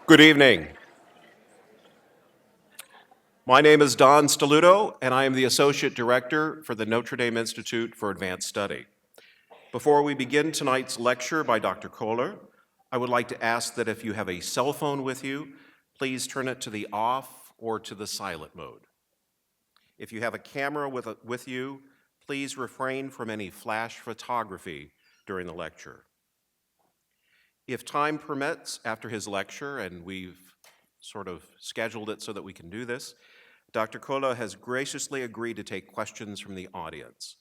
Good evening. My name is Don Steluto, and I am the Associate Director for the Notre Dame Institute for Advanced Study. Before we begin tonight's lecture by Dr. Koehler, I would like to ask that if you have a cell phone with you, please turn it to the off or to the silent mode. If you have a camera with you, please refrain from any flash photography during the lecture. If time permits, after his lecture, and we've sort of scheduled it so that we can do this, Dr. Koehler has graciously agreed to take questions from the audience.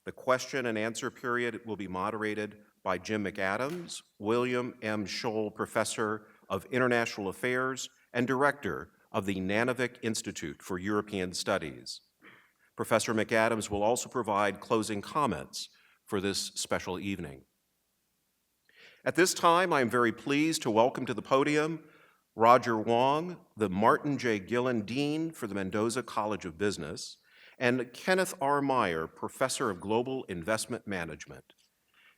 The question and answer period will be moderated by Jim McAdams, William M. Scholl Professor of International Affairs and Director of the Nanovic Institute for European Studies. Professor McAdams will also provide closing comments for this special evening. At this time, I am very pleased to welcome to the podium Roger Wong, the Martin J. Gillen Dean for the Mendoza College of Business, and Kenneth R. Meyer, Professor of Global Investment Management.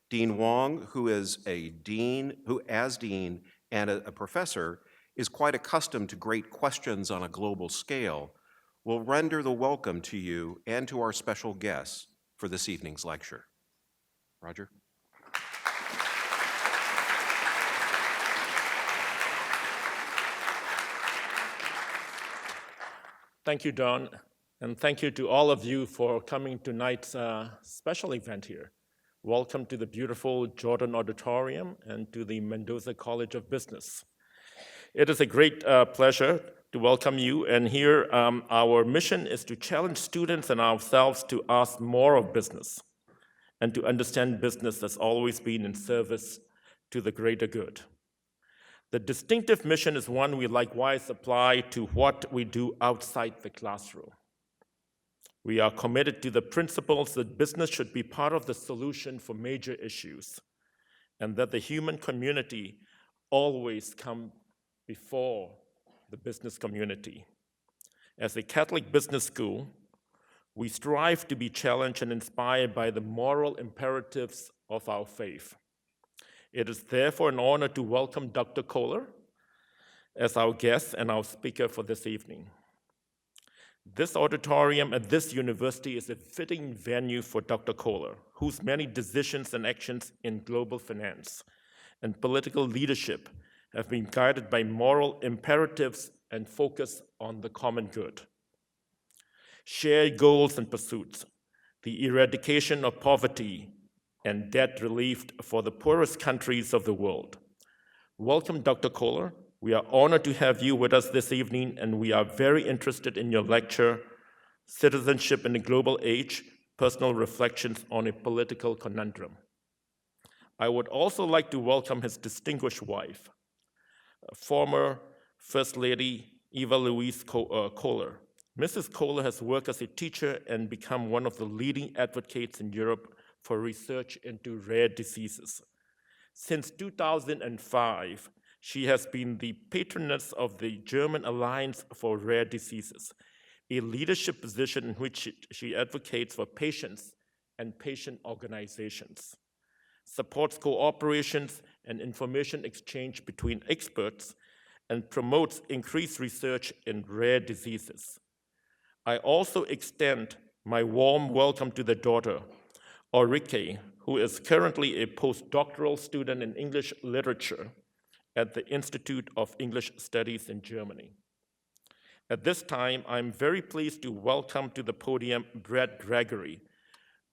Dean Wong, who as dean and a professor, is quite accustomed to great questions on a global scale, will render the welcome to you and to our special guests for this evening's lecture. Roger. Thank you, Don, and thank you to all of you for coming to tonight's special event here. Welcome to the beautiful Jordan Auditorium and to the Mendoza College of Business. It is a great pleasure to welcome you, and here our mission is to challenge students and ourselves to ask more of business and to understand business as always been in service to the greater good. The distinctive mission is one we likewise apply to what we do outside the classroom. We are committed to the principles that business should be part of the solution for major issues, and that the human community always come before the business community. As a Catholic business school, we strive to be challenged and inspired by the moral imperatives of our faith. It is therefore an honor to welcome Dr. Koehler as our guest and our speaker for this evening. This auditorium at this university is a fitting venue for Dr. Koehler, whose many decisions and actions in global finance and political leadership have been guided by moral imperatives and focus on the common good. Shared goals and pursuits, the eradication of poverty, and debt relief for the poorest countries of the world. Welcome, Dr. Koehler. We are honored to have you with us this evening, and we are very interested in your lecture, Citizenship in the Global Age, Personal Reflections on a Political Conundrum. I would also like to welcome his distinguished wife, former First Lady Eva Louise Koehler. Mrs. Koehler has worked as a teacher and become one of the leading advocates in Europe for research into rare diseases. Since 2005, she has been the patroness of the German Alliance for Rare Diseases, a leadership position in which she advocates for patients and patient organizations, supports cooperations and information exchange between experts, and promotes increased research in rare diseases. I also extend my warm welcome to the daughter, Ulrike, who is currently a postdoctoral student in English literature at the Institute of English Studies in Germany. At this time, I'm very pleased to welcome to the podium Brett Gregory,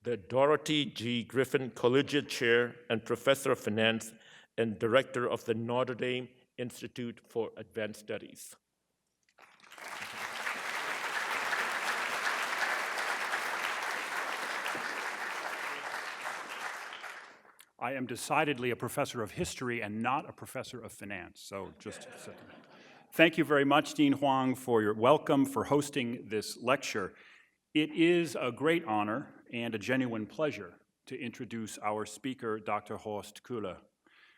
the Dorothy G. Griffin Collegiate Chair and Professor of Finance and Director of the Notre Dame Institute for Advanced Studies. I am decidedly a professor of history and not a professor of finance, so just thank you very much, Dean Huang, for your welcome, for hosting this lecture. It is a great honor and a genuine pleasure to introduce our speaker, Dr. Horst Koehler,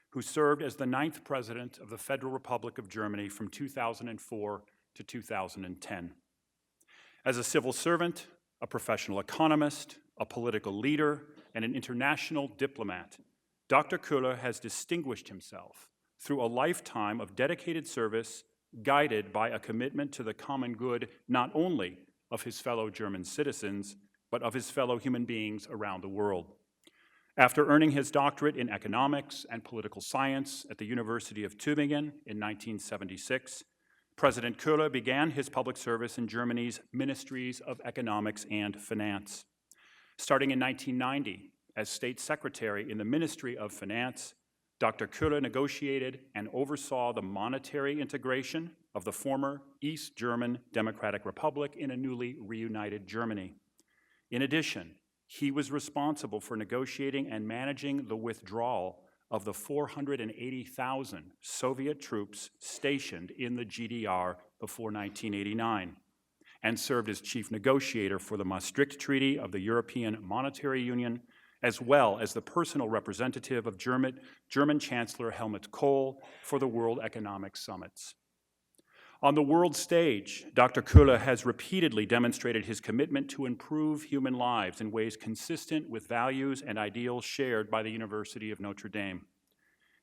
who served as the 9th President of the Federal Republic of Germany from 2004 to 2010. As a civil servant, a professional economist, a political leader, and an international diplomat, Dr. Koehler has distinguished himself through a lifetime of dedicated service guided by a commitment to the common good not only of his fellow German citizens, but of his fellow human beings around the world. After earning his doctorate in economics and political science at the University of Tübingen in 1976, President Koehler began his public service in Germany's Ministries of Economics and Finance. Starting in 1990, as State Secretary in the Ministry of Finance, Dr. Koehler negotiated and oversaw the monetary integration of the former East German Democratic Republic in a newly reunited Germany. In addition, he was responsible for negotiating and managing the withdrawal of the 480,000 Soviet troops stationed in the GDR before 1989, and served as chief negotiator for the Maastricht Treaty of the European Monetary Union, as well as the personal representative of German Chancellor Helmut Kohl for the World Economic Summits. On the world stage, Dr. Koehler has repeatedly demonstrated his commitment to improve human lives in ways consistent with values and ideals shared by the University of Notre Dame.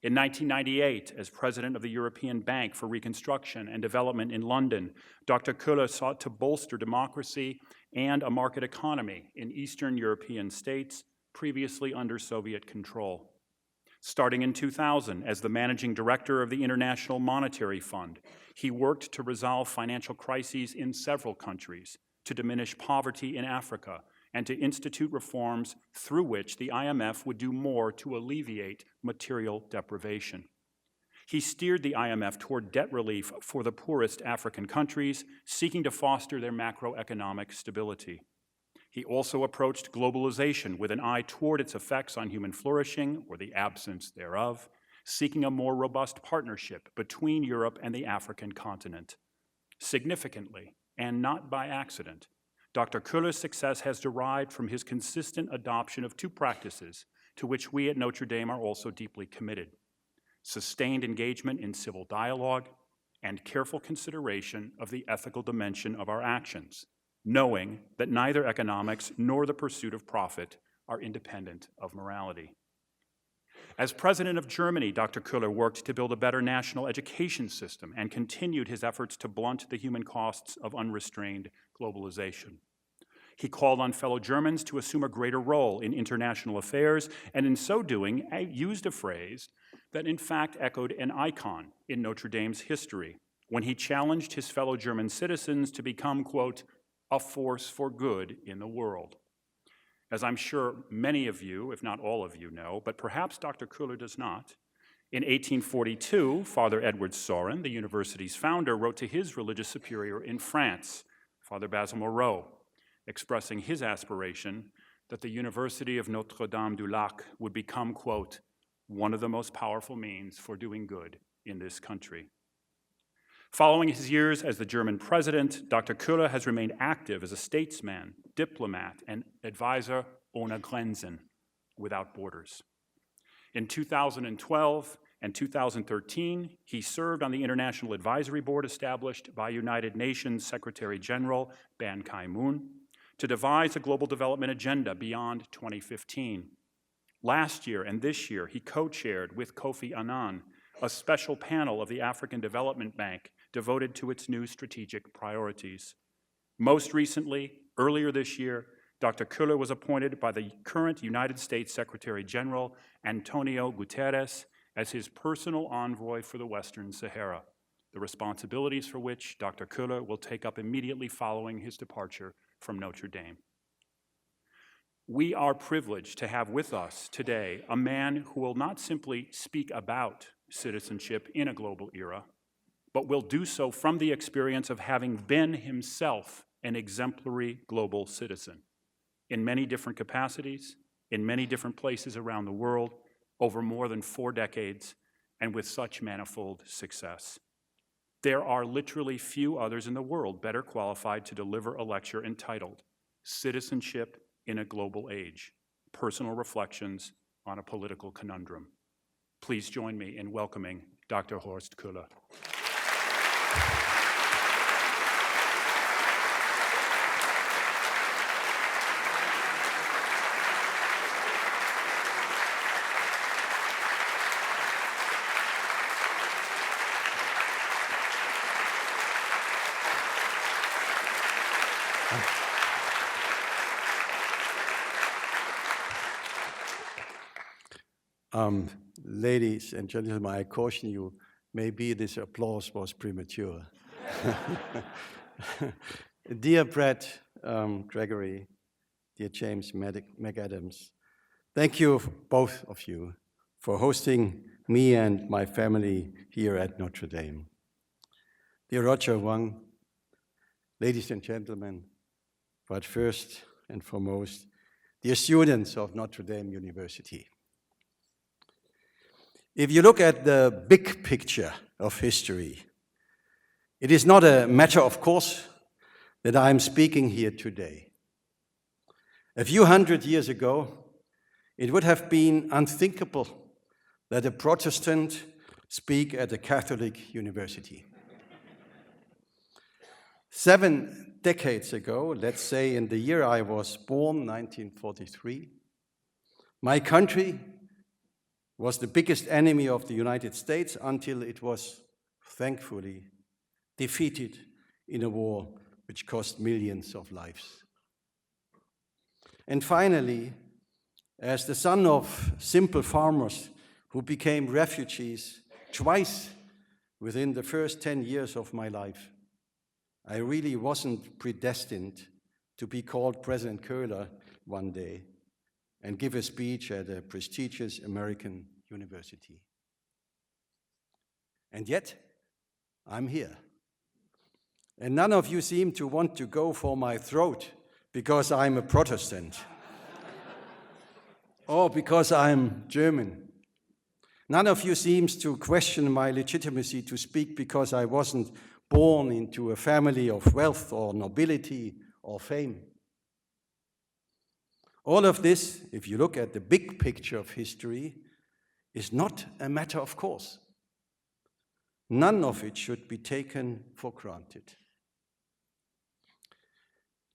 In 1998, as president of the European Bank for Reconstruction and Development in London, Dr. Koehler sought to bolster democracy and a market economy in Eastern European states previously under Soviet control. Starting in 2000, as the managing director of the International Monetary Fund, he worked to resolve financial crises in several countries, to diminish poverty in Africa, and to institute reforms through which the IMF would do more to alleviate material deprivation. He steered the IMF toward debt relief for the poorest African countries, seeking to foster their macroeconomic stability. He also approached globalization with an eye toward its effects on human flourishing, or the absence thereof, seeking a more robust partnership between Europe and the African continent. Significantly, and not by accident, Dr. Koehler's success has derived from his consistent adoption of two practices to which we at Notre Dame are also deeply committed: sustained engagement in civil dialogue and careful consideration of the ethical dimension of our actions, knowing that neither economics nor the pursuit of profit are independent of morality. As president of Germany, Dr. Koehler worked to build a better national education system and continued his efforts to blunt the human costs of unrestrained globalization. He called on fellow Germans to assume a greater role in international affairs, and in so doing, used a phrase that in fact echoed an icon in Notre Dame's history, when he challenged his fellow German citizens to become, quote, a force for good in the world. As I'm sure many of you, if not all of you, know, but perhaps Dr. Koehler does not, in 1842, Father Edward Sorin, the university's founder, wrote to his religious superior in France, Father Basil Moreau, expressing his aspiration that the University of Notre Dame du Lac would become, quote, one of the most powerful means for doing good in this country. Following his years as the German president, Dr. Koehler has remained active as a statesman, diplomat, and advisor ohne Grenzen, without borders. In 2012 and 2013, he served on the International Advisory Board established by United Nations Secretary General Ban Ki-moon to devise a global development agenda beyond 2015. Last year and this year, he co-chaired with Kofi Annan a special panel of the African Development Bank devoted to its new strategic priorities. Most recently, earlier this year, Dr. Koehler was appointed by the current United States Secretary General Antonio Guterres as his personal envoy for the Western Sahara, the responsibilities for which Dr. Koehler will take up immediately following his departure from Notre Dame. We are privileged to have with us today a man who will not simply speak about citizenship in a global era, but will do so from the experience of having been himself an exemplary global citizen in many different capacities, in many different places around the world, over more than 4 decades, and with such manifold success. There are literally few others in the world better qualified to deliver a lecture entitled Citizenship in a Global Age, Personal Reflections on a Political Conundrum. Please join me in welcoming Dr. Horst Koehler. Ladies and gentlemen, I caution you, maybe this applause was premature. Dear Brett Gregory, dear James McAdams, thank you, both of you, for hosting me and my family here at Notre Dame. Dear Roger Wang, ladies and gentlemen, but first and foremost, dear students of Notre Dame University. If you look at the big picture of history, it is not a matter of course that I am speaking here today. A few hundred years ago, it would have been unthinkable that a Protestant speak at a Catholic university. 7 decades ago, let's say in the year I was born, 1943, my country was the biggest enemy of the United States until it was, thankfully, defeated in a war which cost millions of lives. And finally, as the son of simple farmers who became refugees twice within the first 10 years of my life, I really wasn't predestined to be called President Koehler one day and give a speech at a prestigious American university. And yet, I'm here. And none of you seem to want to go for my throat because I'm a Protestant or because I'm German. None of you seems to question my legitimacy to speak because I wasn't born into a family of wealth or nobility or fame. All of this, if you look at the big picture of history, is not a matter of course. None of it should be taken for granted.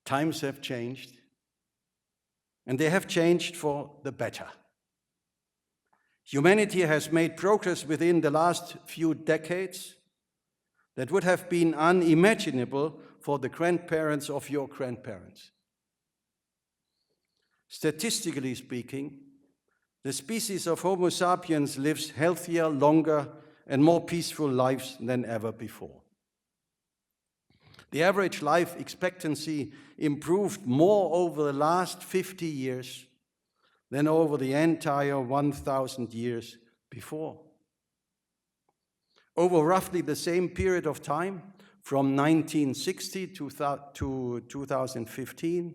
Times have changed, and they have changed for the better. Humanity has made progress within the last few decades that would have been unimaginable for the grandparents of your grandparents. Statistically speaking, the species of Homo sapiens lives healthier, longer, and more peaceful lives than ever before. The average life expectancy improved more over the last 50 years than over the entire 1,000 years before. Over roughly the same period of time, from 1960 to 2015,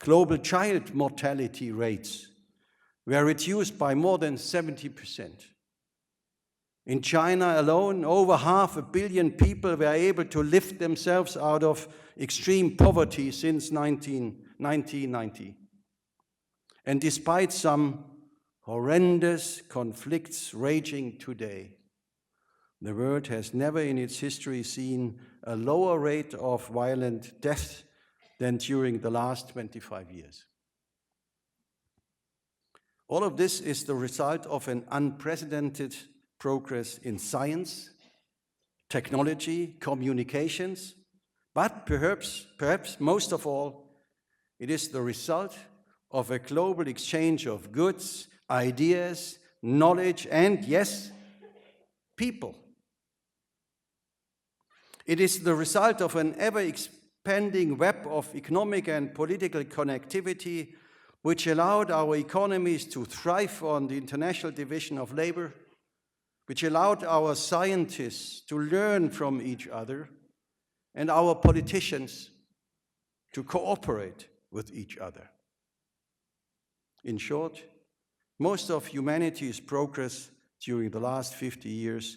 global child mortality rates were reduced by more than 70%. In China alone, over 500 million people were able to lift themselves out of extreme poverty since 1990. And despite some horrendous conflicts raging today, the world has never in its history seen a lower rate of violent death than during the last 25 years. All of this is the result of an unprecedented progress in science, technology, communications, but perhaps most of all, it is the result of a global exchange of goods, ideas, knowledge, and yes, people. It is the result of an ever-expanding web of economic and political connectivity which allowed our economies to thrive on the international division of labor, which allowed our scientists to learn from each other and our politicians to cooperate with each other. In short, most of humanity's progress during the last 50 years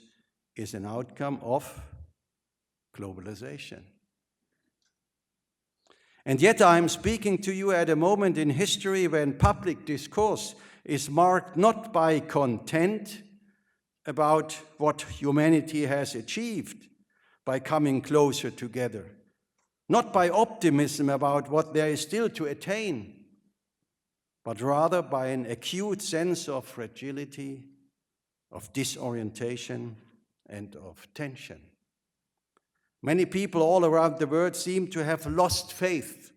is an outcome of globalization. And yet I'm speaking to you at a moment in history when public discourse is marked not by content about what humanity has achieved by coming closer together, not by optimism about what there is still to attain, but rather by an acute sense of fragility, of disorientation, and of tension. Many people all around the world seem to have lost faith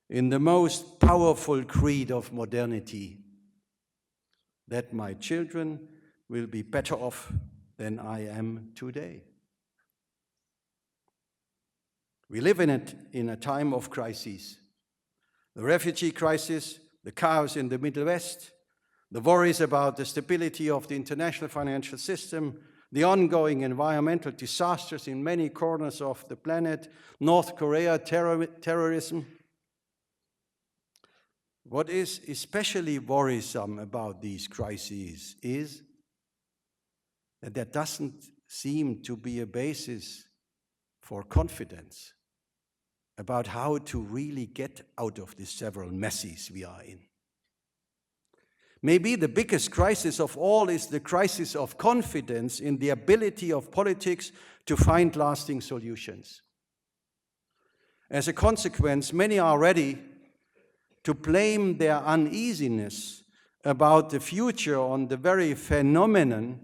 in the most powerful creed of modernity, that my children will be better off than I am today. We live in a time of crises. The refugee crisis, the chaos in the Middle West, the worries about the stability of the international financial system, the ongoing environmental disasters in many corners of the planet, North Korea, terrorism. What is especially worrisome about these crises is that there doesn't seem to be a basis for confidence about how to really get out of the several messes we are in. Maybe the biggest crisis of all is the crisis of confidence in the ability of politics to find lasting solutions. As a consequence, many are ready to blame their uneasiness about the future on the very phenomenon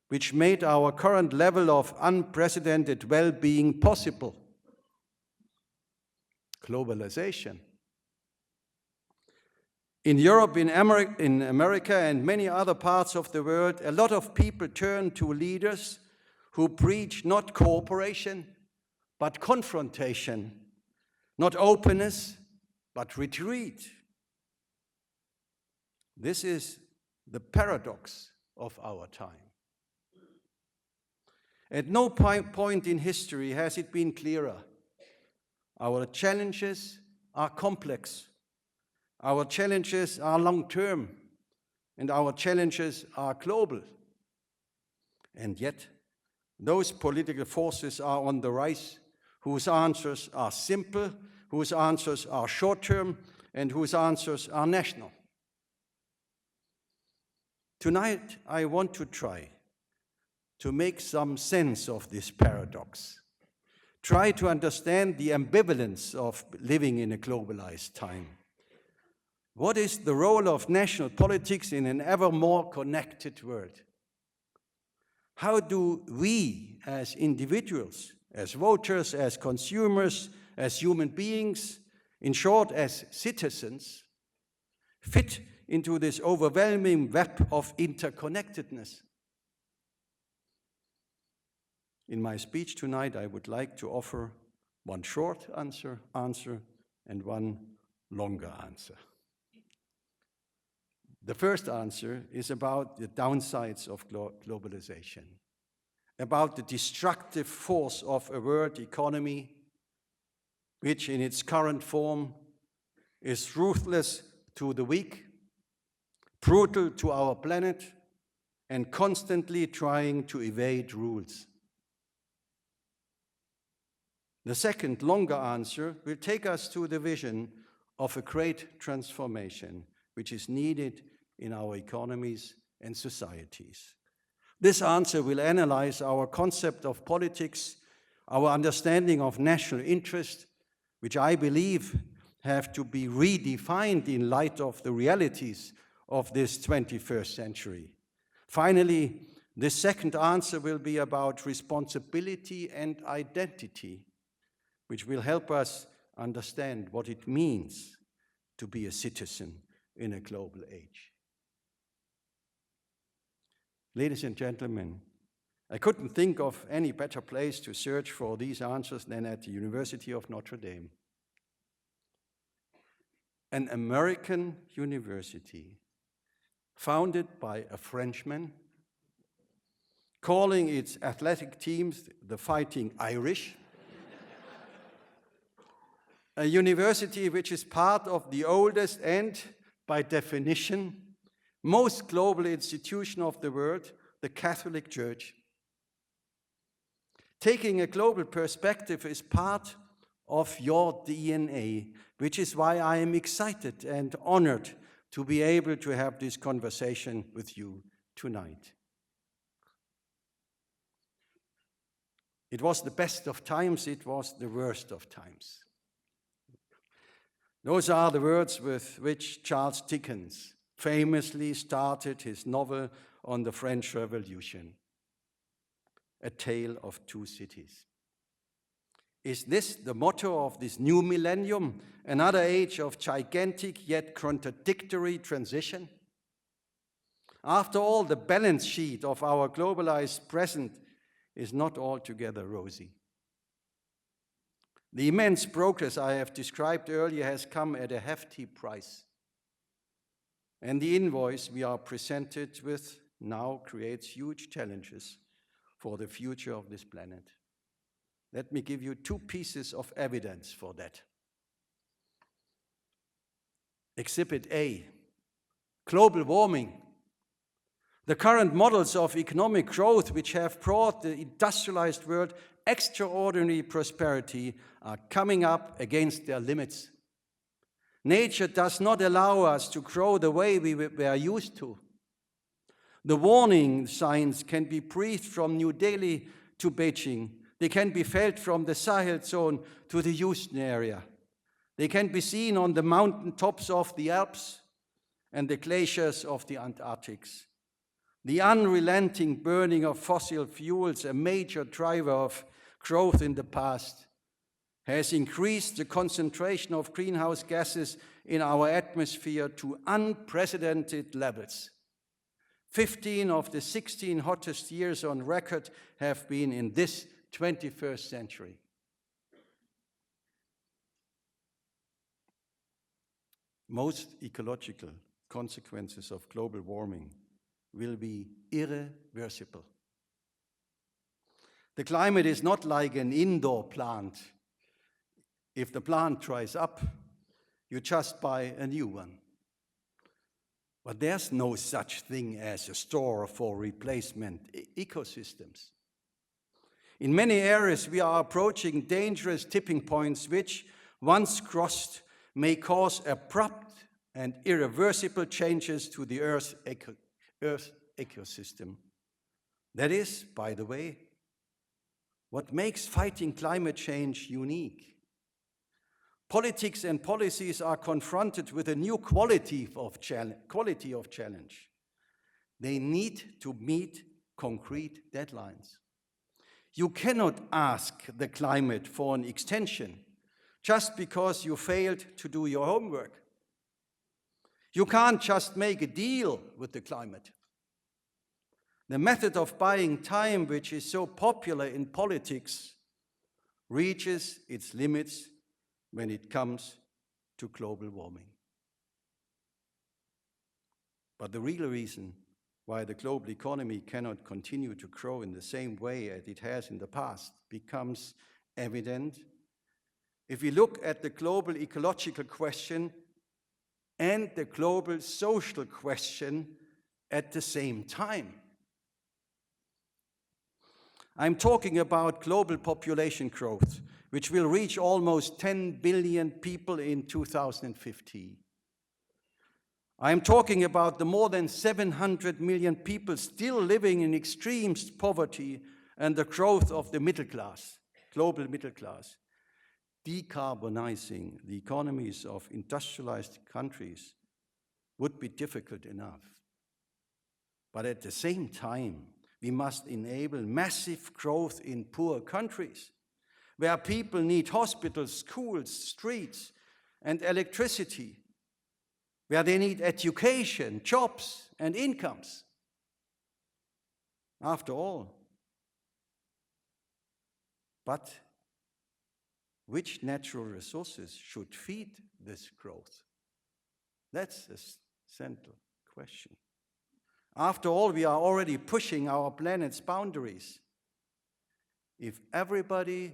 which made our current level of unprecedented well-being possible: globalization. In Europe, in America, and many other parts of the world, a lot of people turn to leaders who preach not cooperation, but confrontation, not openness, but retreat. This is the paradox of our time. At no point in history has it been clearer. Our challenges are complex. Our challenges are long-term, and our challenges are global. And yet, those political forces are on the rise, whose answers are simple, whose answers are short-term, and whose answers are national. Tonight, I want to try to make some sense of this paradox. Try to understand the ambivalence of living in a globalized time. What is the role of national politics in an ever more connected world? How do we, as individuals, as voters, as consumers, as human beings, in short, as citizens, fit into this overwhelming web of interconnectedness? In my speech tonight, I would like to offer one short answer and one longer answer. The first answer is about the downsides of globalization, about the destructive force of a world economy which in its current form is ruthless to the weak, brutal to our planet, and constantly trying to evade rules. The second, longer answer will take us to the vision of a great transformation which is needed in our economies and societies. This answer will analyze our concept of politics, our understanding of national interest, which I believe have to be redefined in light of the realities of this 21st century. Finally, the second answer will be about responsibility and identity, which will help us understand what it means to be a citizen in a global age. Ladies and gentlemen, I couldn't think of any better place to search for these answers than at the University of Notre Dame. An American university founded by a Frenchman, calling its athletic teams the Fighting Irish, a university which is part of the oldest and, by definition, most global institution of the world, the Catholic Church. Taking a global perspective is part of your DNA, which is why I am excited and honored to be able to have this conversation with you tonight. It was the best of times, it was the worst of times. Those are the words with which Charles Dickens famously started his novel on the French Revolution, A Tale of Two Cities. Is this the motto of this new millennium, another age of gigantic yet contradictory transition? After all, the balance sheet of our globalized present is not altogether rosy. The immense progress I have described earlier has come at a hefty price. And the invoice we are presented with now creates huge challenges for the future of this planet. Let me give you two pieces of evidence for that. Exhibit A, global warming. The current models of economic growth, which have brought the industrialized world extraordinary prosperity, are coming up against their limits. Nature does not allow us to grow the way we were used to. The warning signs can be breathed from New Delhi to Beijing. They can be felt from the Sahel zone to the Houston area. They can be seen on the mountain tops of the Alps and the glaciers of the Antarctic. The unrelenting burning of fossil fuels, a major driver of growth in the past, has increased the concentration of greenhouse gases in our atmosphere to unprecedented levels. 15 of the 16 hottest years on record have been in this 21st century. Most ecological consequences of global warming will be irreversible. The climate is not like an indoor plant. If the plant dries up, you just buy a new one. But there's no such thing as a store for replacement ecosystems. In many areas, we are approaching dangerous tipping points which, once crossed, may cause abrupt and irreversible changes to the Earth's ecosystem. That is, by the way, what makes fighting climate change unique. Politics and policies are confronted with a new quality of challenge. They need to meet concrete deadlines. You cannot ask the climate for an extension just because you failed to do your homework. You can't just make a deal with the climate. The method of buying time, which is so popular in politics, reaches its limits when it comes to global warming. But the real reason why the global economy cannot continue to grow in the same way as it has in the past becomes evident if we look at the global ecological question and the global social question at the same time. I'm talking about global population growth, which will reach almost 10 billion people in 2050. I'm talking about the more than 700 million people still living in extreme poverty and the growth of the middle class, global middle class. Decarbonizing the economies of industrialized countries would be difficult enough. But at the same time, we must enable massive growth in poor countries, where people need hospitals, schools, streets, and electricity, where they need education, jobs, and incomes. After all, but which natural resources should feed this growth? That's a central question. After all, we are already pushing our planet's boundaries. If everybody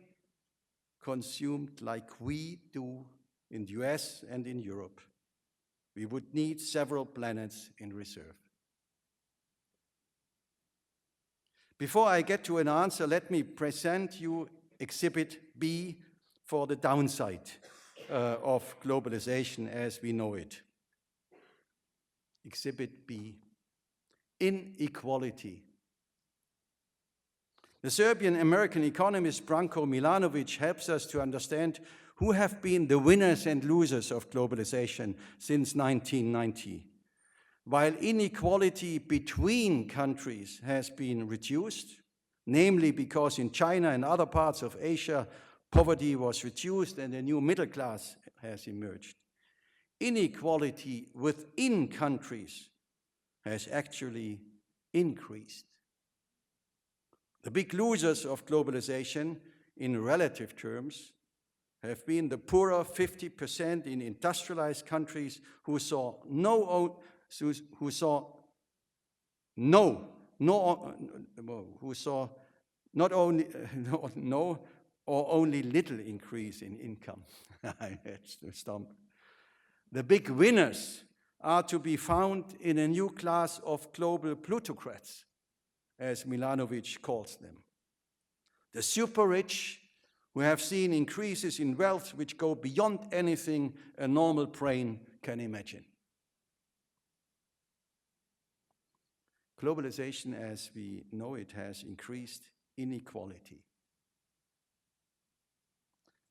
consumed like we do in the US and in Europe, we would need several planets in reserve. Before I get to an answer, let me present you Exhibit B for the downside of globalization as we know it. Exhibit B, inequality. The Serbian-American economist Branko Milanovic helps us to understand who have been the winners and losers of globalization since 1990. While inequality between countries has been reduced, namely because in China and other parts of Asia, Poverty was reduced and a new middle class has emerged. Inequality within countries has actually increased. The big losers of globalization in relative terms have been the poorer 50% in industrialized countries who saw no not only no or only little increase in income. That's the stump. The big winners are to be found in a new class of global plutocrats, as Milanovic calls them. The super rich who have seen increases in wealth which go beyond anything a normal brain can imagine. Globalization, as we know it, has increased inequality.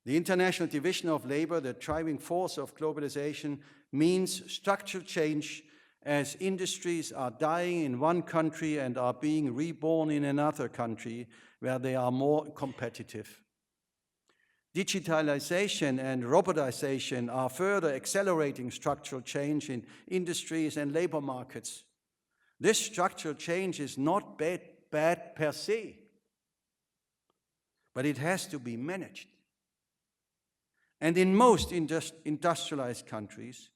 The international division of labor, the driving force of globalization, means structural change as industries are dying in one country and are being reborn in another country where they are more competitive. Digitalization and robotization are further accelerating structural change in industries and labor markets. This structural change is not bad per se, but it has to be managed. And in most industrialized countries,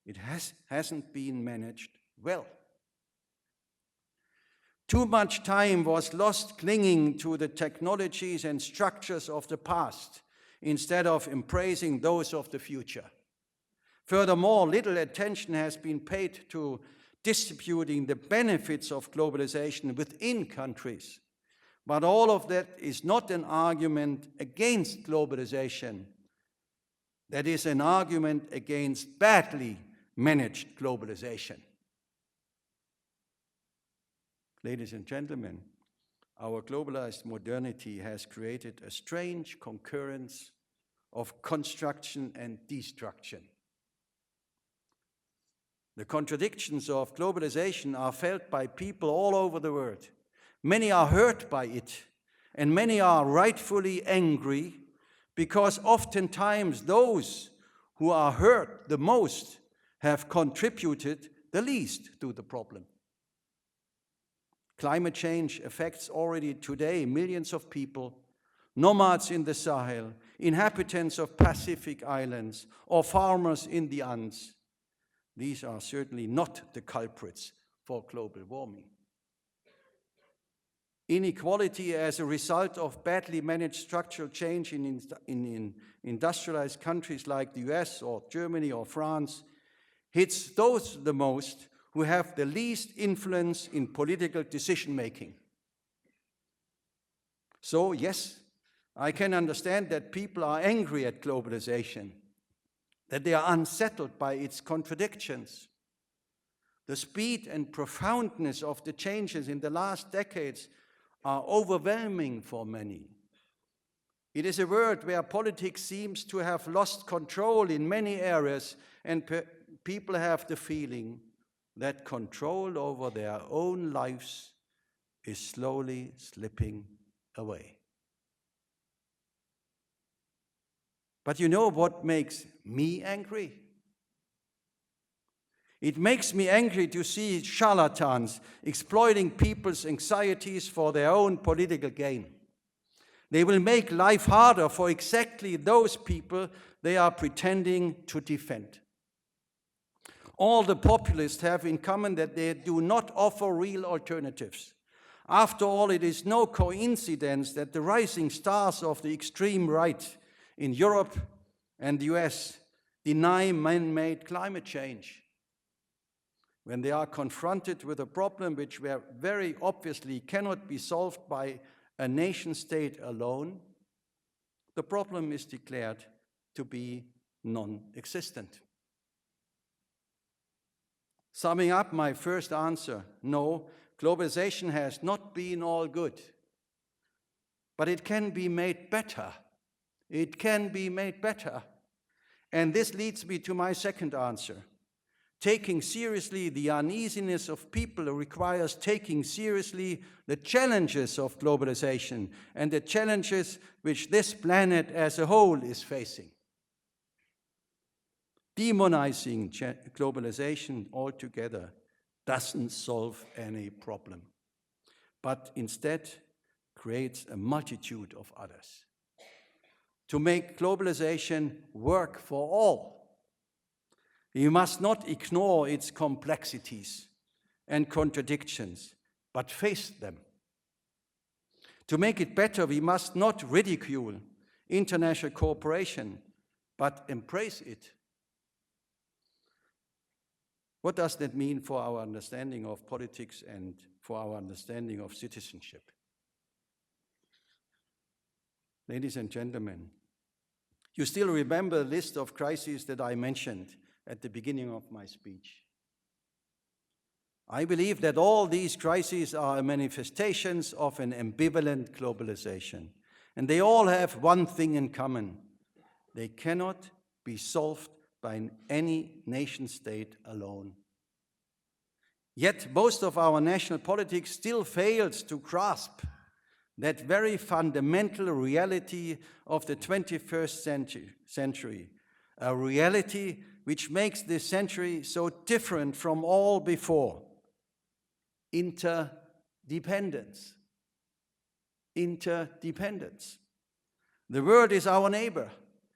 it hasn't been managed well. Too much time was lost clinging to the technologies and structures of the past instead of embracing those of the future. Furthermore, little attention has been paid to distributing the benefits of globalization within countries. But all of that is not an argument against globalization. That is an argument against badly managed globalization. Ladies and gentlemen, our globalized modernity has created a strange concurrence of construction and destruction. The contradictions of globalization are felt by people all over the world. Many are hurt by it, and many are rightfully angry because oftentimes those who are hurt the most have contributed the least to the problem. Climate change affects already today millions of people, nomads in the Sahel, inhabitants of Pacific islands, or farmers in the Andes. These are certainly not the culprits for global warming. Inequality as a result of badly managed structural change in industrialized countries like the US or Germany or France hits those the most who have the least influence in political decision-making. So, yes, I can understand that people are angry at globalization, that they are unsettled by its contradictions. The speed and profoundness of the changes in the last decades are overwhelming for many. It is a world where politics seems to have lost control in many areas, and people have the feeling that control over their own lives is slowly slipping away. But you know what makes me angry? It makes me angry to see charlatans exploiting people's anxieties for their own political gain. They will make life harder for exactly those people they are pretending to defend. All the populists have in common that they do not offer real alternatives. After all, it is no coincidence that the rising stars of the extreme right in Europe and the US deny man-made climate change. When they are confronted with a problem which very obviously cannot be solved by a nation-state alone, the problem is declared to be non-existent. Summing up my first answer, no, globalization has not been all good, but it can be made better. It can be made better. And this leads me to my second answer. Taking seriously the uneasiness of people requires taking seriously the challenges of globalization and the challenges which this planet as a whole is facing. Demonizing globalization altogether doesn't solve any problem, but instead creates a multitude of others. To make globalization work for all, we must not ignore its complexities and contradictions, but face them. To make it better, we must not ridicule international cooperation, but embrace it. What does that mean for our understanding of politics and for our understanding of citizenship? Ladies and gentlemen, you still remember the list of crises that I mentioned at the beginning of my speech. I believe that all these crises are manifestations of an ambivalent globalization, and they all have one thing in common. They cannot be solved by any nation state alone. Yet most of our national politics still fails to grasp that very fundamental reality of the 21st century, a reality which makes this century so different from all before. Interdependence. Interdependence. The world is our neighbor,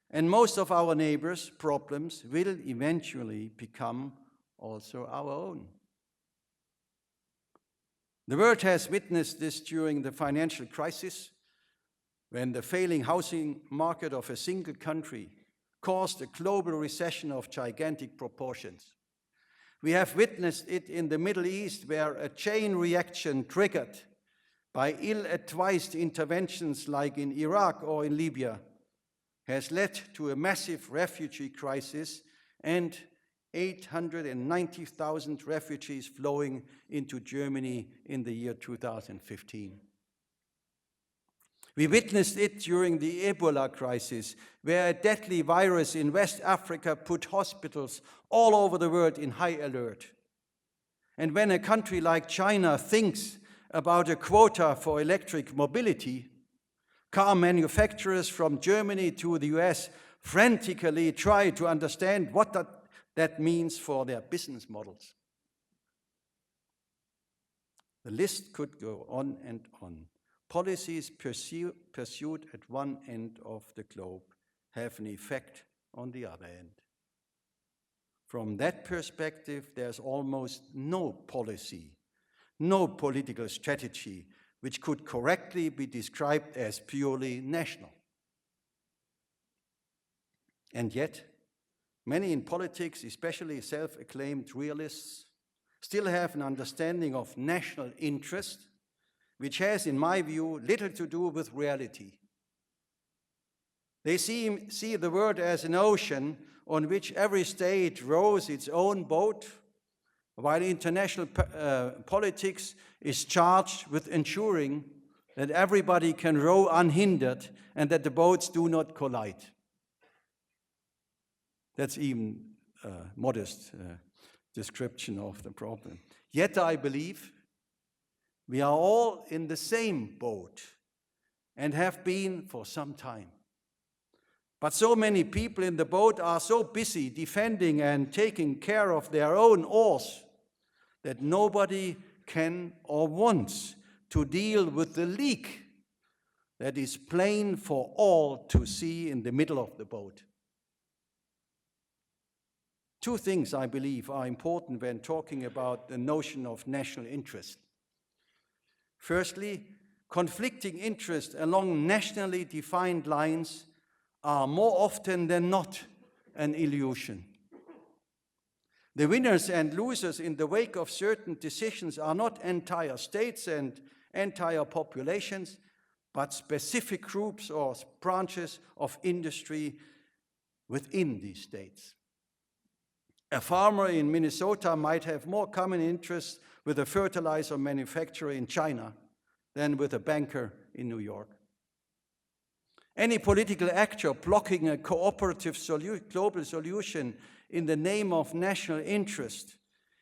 and most of our neighbors' problems will eventually become also our own. The world has witnessed this during the financial crisis, when the failing housing market of a single country caused a global recession of gigantic proportions. We have witnessed it in the Middle East, where a chain reaction triggered by ill-advised interventions like in Iraq or in Libya has led to a massive refugee crisis and 890,000 refugees flowing into Germany in the year 2015. We witnessed it during the Ebola crisis, where a deadly virus in West Africa put hospitals all over the world in high alert. And when a country like China thinks about a quota for electric mobility, car manufacturers from Germany to the US frantically try to understand what that means for their business models. The list could go on and on. Policies pursued at one end of the globe have an effect on the other end. From that perspective, there's almost no policy, no political strategy which could correctly be described as purely national. And yet, many in politics, especially self-acclaimed realists, still have an understanding of national interest, which has, in my view, little to do with reality. They see the world as an ocean on which every state rows its own boat, while international politics is charged with ensuring that everybody can row unhindered and that the boats do not collide. That's even a modest description of the problem. Yet I believe we are all in the same boat and have been for some time. But so many people in the boat are so busy defending and taking care of their own oars that nobody can or wants to deal with the leak that is plain for all to see in the middle of the boat. Two things, I believe, are important when talking about the notion of national interest. Firstly, conflicting interests along nationally defined lines are more often than not an illusion. The winners and losers in the wake of certain decisions are not entire states and entire populations, but specific groups or branches of industry within these states. A farmer in Minnesota might have more common interests with a fertilizer manufacturer in China than with a banker in New York. Any political actor blocking a cooperative global solution in the name of national interest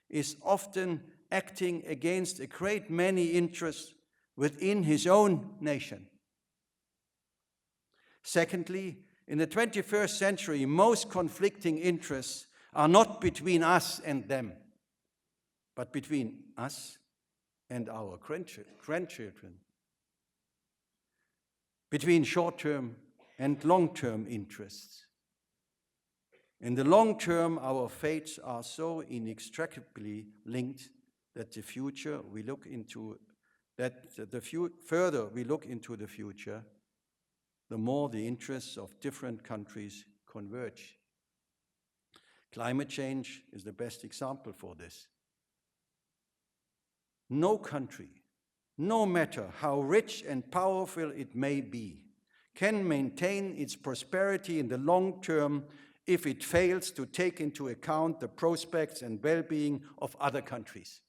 is often acting against a great many interests within his own nation. Secondly, in the 21st century, most conflicting interests are not between us and them, but between us and our grandchildren, between short-term and long-term interests. In the long term, our fates are so inextricably linked that the further we look into the future, the more the interests of different countries converge. Climate change is the best example for this. No country, no matter how rich and powerful it may be, can maintain its prosperity in the long term if it fails to take into account the prospects and well-being of other countries.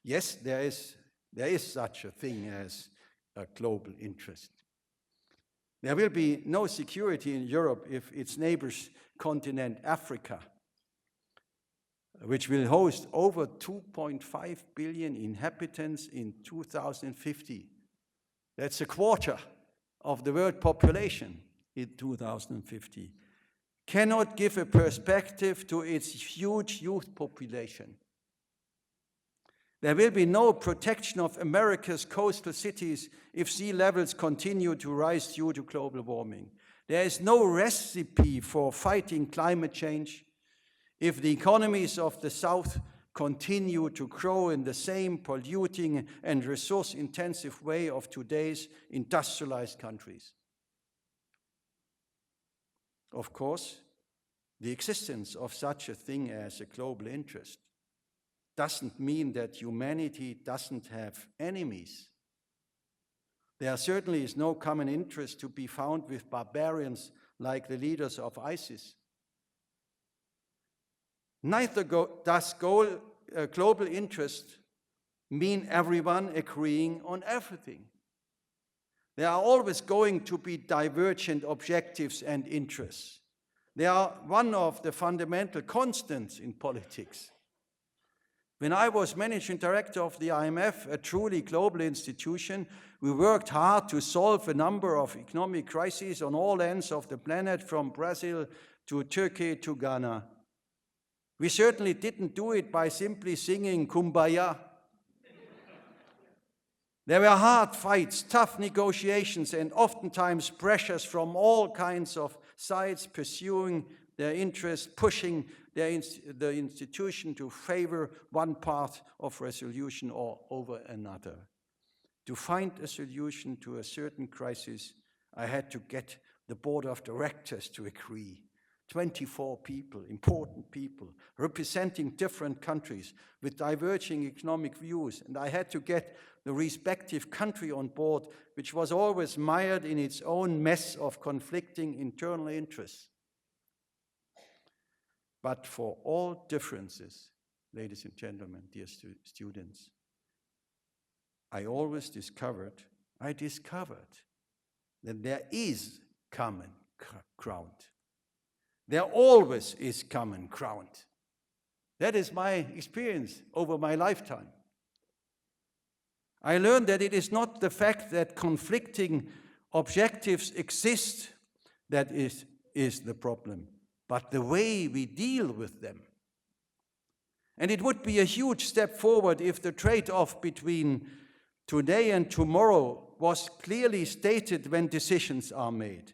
Yes, there is such a thing as a global interest. There will be no security in Europe if its neighbor's continent, Africa, which will host over 2.5 billion inhabitants in 2050. That's a quarter of the world population in 2050, cannot give a perspective to its huge youth population. There will be no protection of America's coastal cities if sea levels continue to rise due to global warming. There is no recipe for fighting climate change if the economies of the South continue to grow in the same polluting and resource-intensive way of today's industrialized countries. Of course, the existence of such a thing as a global interest doesn't mean that humanity doesn't have enemies. There certainly is no common interest to be found with barbarians like the leaders of ISIS. Neither does global interest mean everyone agreeing on everything. There are always going to be divergent objectives and interests. They are one of the fundamental constants in politics. When I was managing director of the IMF, a truly global institution, we worked hard to solve a number of economic crises on all ends of the planet, from Brazil to Turkey to Ghana. We certainly didn't do it by simply singing Kumbaya. There were hard fights, tough negotiations, and oftentimes pressures from all kinds of sides pursuing their interests, pushing the institution to favor one path of resolution or over another. To find a solution to a certain crisis, I had to get the board of directors to agree. 24 people, important people, representing different countries with diverging economic views, and I had to get the respective country on board, which was always mired in its own mess of conflicting internal interests. But for all differences, ladies and gentlemen, dear students, I discovered that there is common ground. There always is common ground. That is my experience over my lifetime. I learned that it is not the fact that conflicting objectives exist that is the problem, but the way we deal with them. And it would be a huge step forward if the trade-off between today and tomorrow was clearly stated when decisions are made.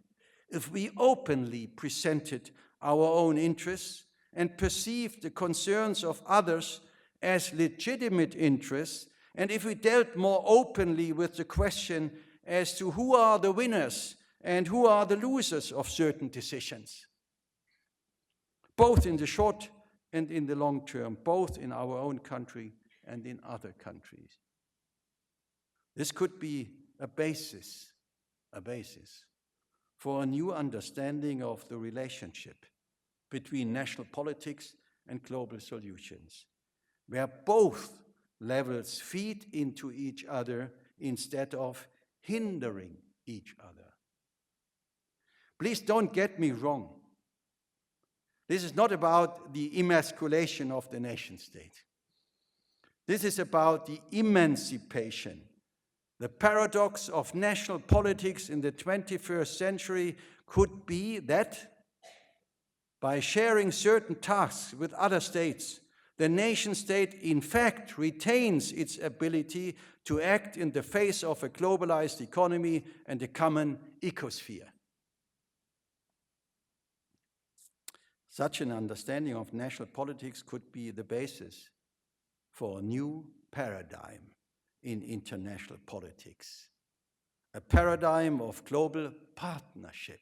If we openly presented our own interests and perceived the concerns of others as legitimate interests, and if we dealt more openly with the question as to who are the winners and who are the losers of certain decisions, both in the short and in the long term, both in our own country and in other countries. This could be a basis for a new understanding of the relationship between national politics and global solutions, where both levels feed into each other instead of hindering each other. Please don't get me wrong. This is not about the emasculation of the nation state. This is about the emancipation. The paradox of national politics in the 21st century could be that by sharing certain tasks with other states, the nation state in fact retains its ability to act in the face of a globalized economy and a common ecosphere. Such an understanding of national politics could be the basis for a new paradigm in international politics, a paradigm of global partnership,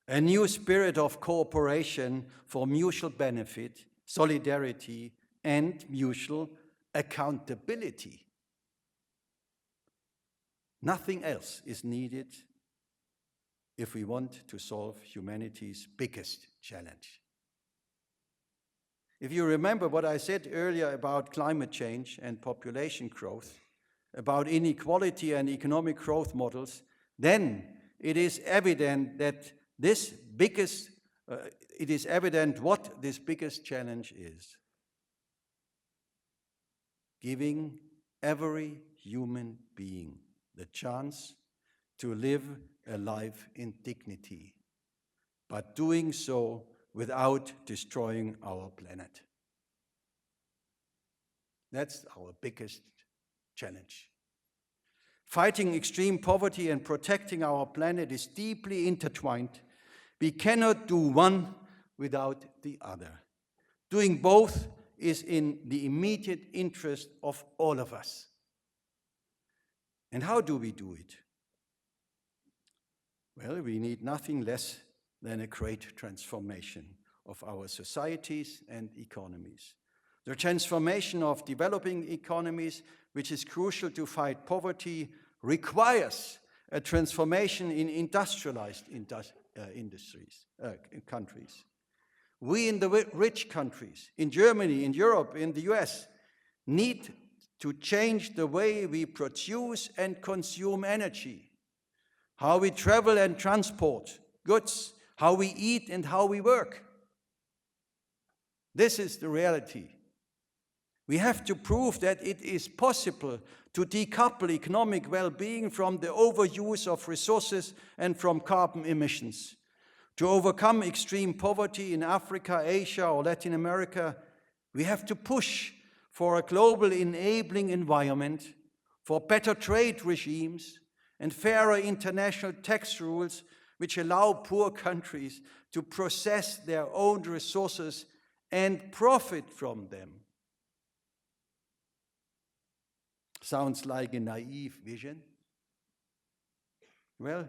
a new spirit of cooperation for mutual benefit, solidarity, and mutual accountability. Nothing else is needed if we want to solve humanity's biggest challenge. If you remember what I said earlier about climate change and population growth, about inequality and economic growth models, then it is evident that what this biggest challenge is. Giving every human being the chance to live a life in dignity, but doing so without destroying our planet. That's our biggest challenge. Fighting extreme poverty and protecting our planet is deeply intertwined. We cannot do one without the other. Doing both is in the immediate interest of all of us. And how do we do it? Well, we need nothing less than a great transformation of our societies and economies. The transformation of developing economies, which is crucial to fight poverty, requires a transformation in industrialized countries. We in the rich countries, in Germany, in Europe, in the US, need to change the way we produce and consume energy, how we travel and transport goods, how we eat and how we work. This is the reality. We have to prove that it is possible to decouple economic well-being from the overuse of resources and from carbon emissions. To overcome extreme poverty in Africa, Asia, or Latin America, we have to push for a global enabling environment, for better trade regimes, and fairer international tax rules which allow poor countries to process their own resources and profit from them. Sounds like a naive vision. Well,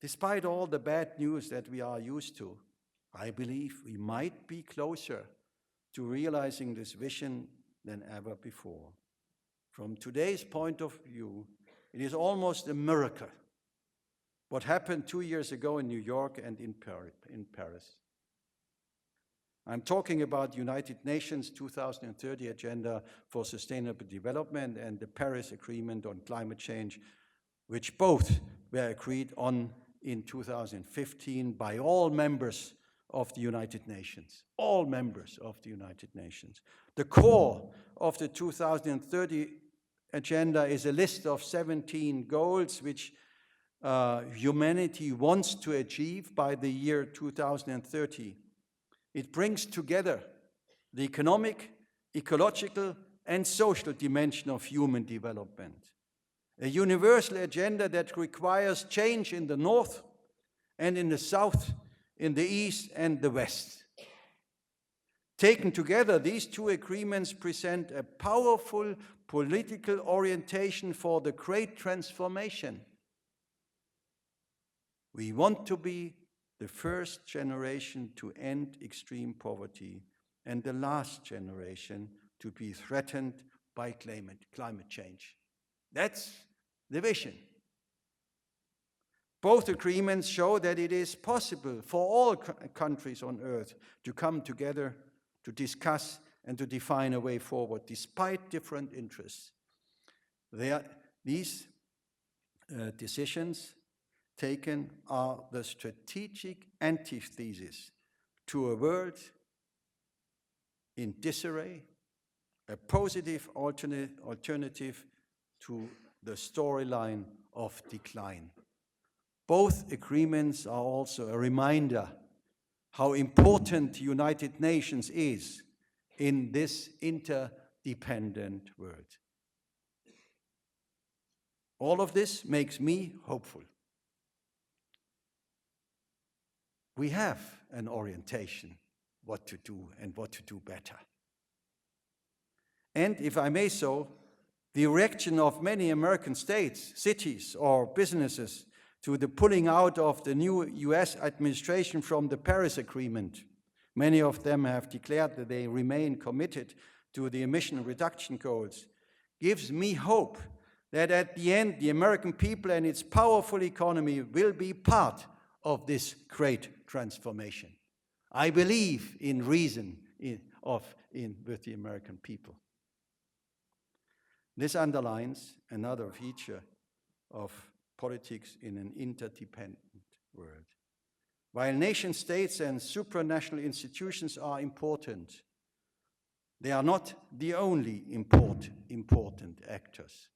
despite all the bad news that we are used to, I believe we might be closer to realizing this vision than ever before. From today's point of view, it is almost a miracle what happened 2 years ago in New York and in Paris. I'm talking about the United Nations 2030 Agenda for Sustainable Development and the Paris Agreement on Climate Change, which both were agreed on in 2015 by all members of the United Nations, all members of the United Nations. The core of the 2030 Agenda is a list of 17 goals which humanity wants to achieve by the year 2030. It brings together the economic, ecological, and social dimension of human development. A universal agenda that requires change in the north and in the south, in the east and the west. Taken together, these two agreements present a powerful political orientation for the great transformation. We want to be the first generation to end extreme poverty and the last generation to be threatened by climate change. That's the vision. Both agreements show that it is possible for all countries on earth to come together, to discuss and to define a way forward despite different interests. These decisions taken are the strategic antithesis to a world in disarray, a positive alternative to the storyline of decline. Both agreements are also a reminder how important the United Nations is in this interdependent world. All of this makes me hopeful. We have an orientation what to do and what to do better. And if I may so, the reaction of many American states, cities, or businesses to the pulling out of the new US administration from the Paris Agreement. Many of them have declared that they remain committed to the emission reduction goals, gives me hope that at the end, the American people and its powerful economy will be part of this great transformation. I believe in reason with the American people. This underlines another feature of politics in an interdependent world. While nation states and supranational institutions are important, they are not the only important actors.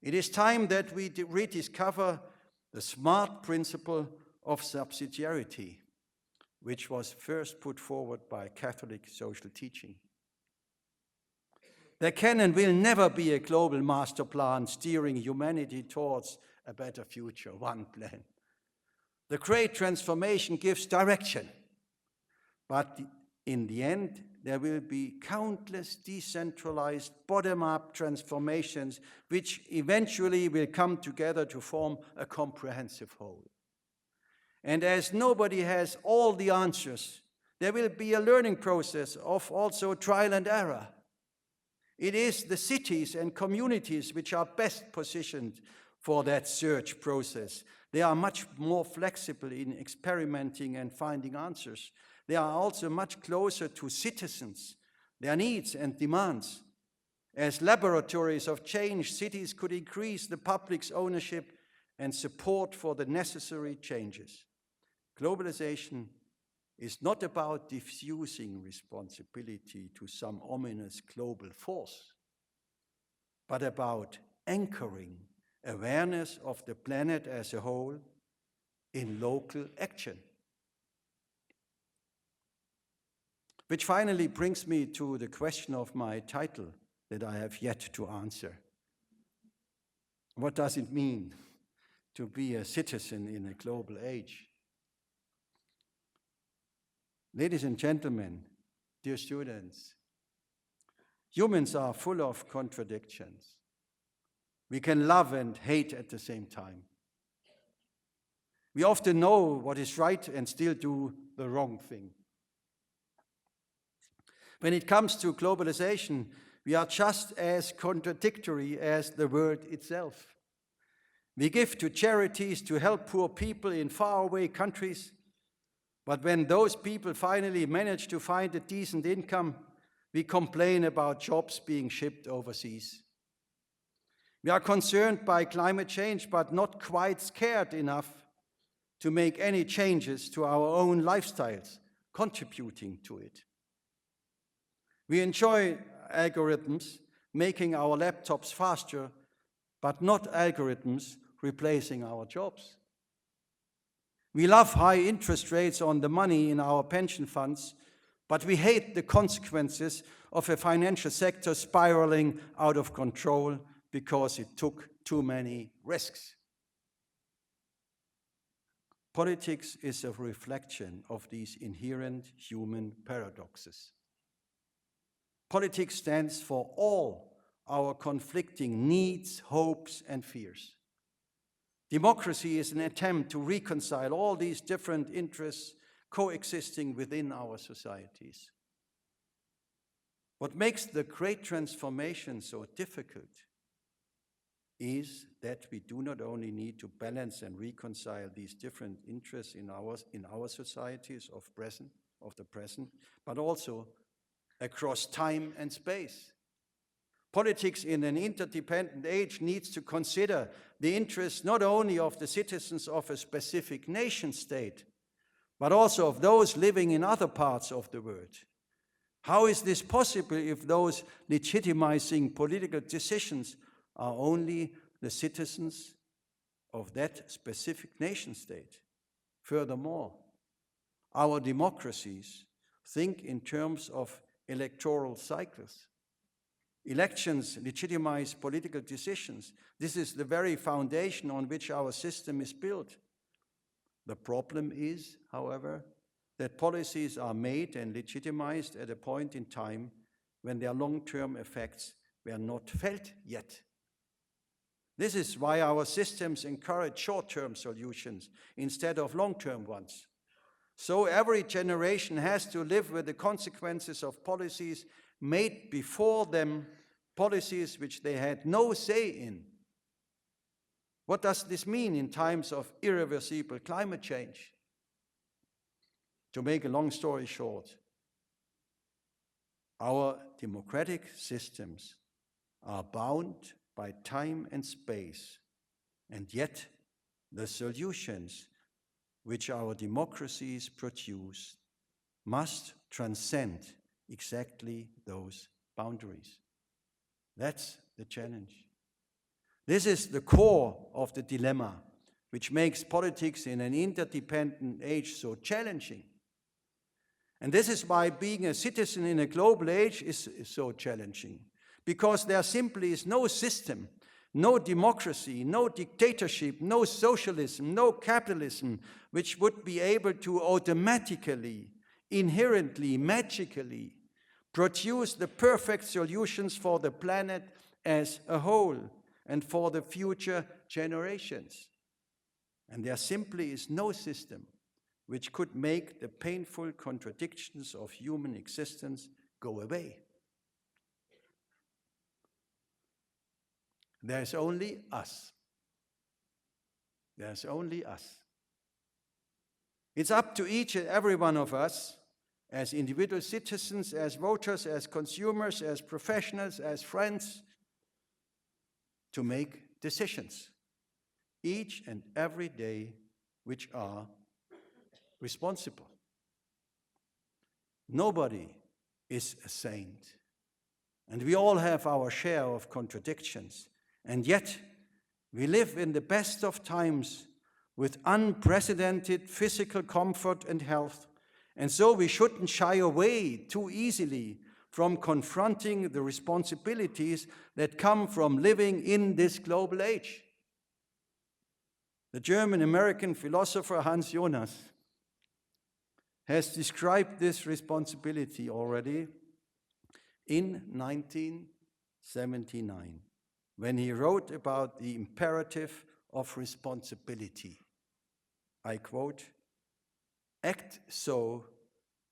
It is time that we rediscover the smart principle of subsidiarity, which was first put forward by Catholic social teaching. There can and will never be a global master plan steering humanity towards a better future, one plan. The great transformation gives direction, but in the end, there will be countless decentralized bottom-up transformations which eventually will come together to form a comprehensive whole. And as nobody has all the answers, there will be a learning process of also trial and error. It is the cities and communities which are best positioned for that search process. They are much more flexible in experimenting and finding answers. They are also much closer to citizens, their needs and demands. As laboratories of change, cities could increase the public's ownership and support for the necessary changes. Globalization is not about diffusing responsibility to some ominous global force, but about anchoring awareness of the planet as a whole in local action. Which finally brings me to the question of my title that I have yet to answer. What does it mean to be a citizen in a global age? Ladies and gentlemen, dear students, humans are full of contradictions. We can love and hate at the same time. We often know what is right and still do the wrong thing. When it comes to globalization, we are just as contradictory as the word itself. We give to charities to help poor people in faraway countries, but when those people finally manage to find a decent income, we complain about jobs being shipped overseas. We are concerned by climate change, but not quite scared enough to make any changes to our own lifestyles, contributing to it. We enjoy algorithms making our laptops faster, but not algorithms replacing our jobs. We love high interest rates on the money in our pension funds, but we hate the consequences of a financial sector spiraling out of control because it took too many risks. Politics is a reflection of these inherent human paradoxes. Politics stands for all our conflicting needs, hopes, and fears. Democracy is an attempt to reconcile all these different interests coexisting within our societies. What makes the great transformation so difficult is that we do not only need to balance and reconcile these different interests in our societies of the present, but also across time and space. Politics in an interdependent age needs to consider the interests not only of the citizens of a specific nation state, but also of those living in other parts of the world. How is this possible if those legitimizing political decisions are only the citizens of that specific nation state? Furthermore, our democracies think in terms of electoral cycles. Elections legitimize political decisions. This is the very foundation on which our system is built. The problem is, however, that policies are made and legitimized at a point in time when their long-term effects were not felt yet. This is why our systems encourage short-term solutions instead of long-term ones. So every generation has to live with the consequences of policies made before them, policies which they had no say in. What does this mean in times of irreversible climate change? To make a long story short, our democratic systems are bound by time and space, and yet the solutions which our democracies produce must transcend exactly those boundaries. That's the challenge. This is the core of the dilemma which makes politics in an interdependent age so challenging. And this is why being a citizen in a global age is so challenging, because there simply is no system, no democracy, no dictatorship, no socialism, no capitalism, which would be able to automatically, inherently, magically produce the perfect solutions for the planet as a whole and for the future generations. And there simply is no system which could make the painful contradictions of human existence go away. There's only us. There's only us. It's up to each and every one of us, as individual citizens, as voters, as consumers, as professionals, as friends, to make decisions each and every day which are responsible. Nobody is a saint, and we all have our share of contradictions, and yet we live in the best of times with unprecedented physical comfort and health, and so we shouldn't shy away too easily from confronting the responsibilities that come from living in this global age. The German-American philosopher Hans Jonas has described this responsibility already in 1979, when he wrote about the imperative of responsibility. I quote, "Act so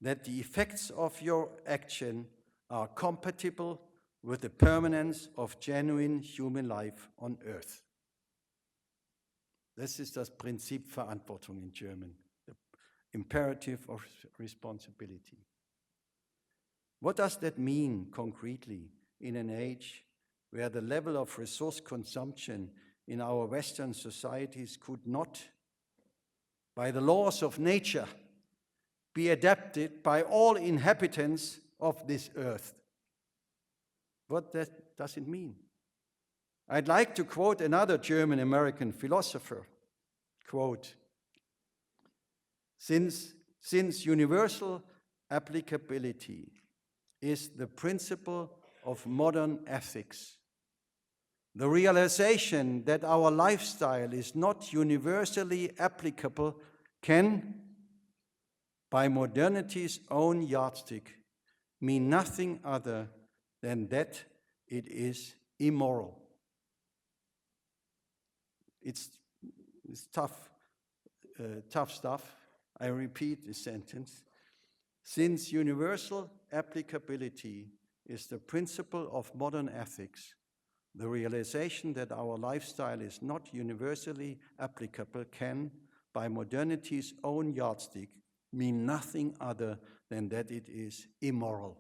that the effects of your action are compatible with the permanence of genuine human life on earth." Das ist das Prinzip Verantwortung in German, the imperative of responsibility. What does that mean concretely in an age where the level of resource consumption in our Western societies could not, by the laws of nature, be adapted by all inhabitants of this earth? What does it mean? I'd like to quote another German-American philosopher, quote, since universal applicability is the principle of modern ethics, the realization that our lifestyle is not universally applicable can, by modernity's own yardstick, mean nothing other than that it is immoral. It's tough stuff. I repeat this sentence. Since universal applicability is the principle of modern ethics, the realization that our lifestyle is not universally applicable can, by modernity's own yardstick, mean nothing other than that it is immoral.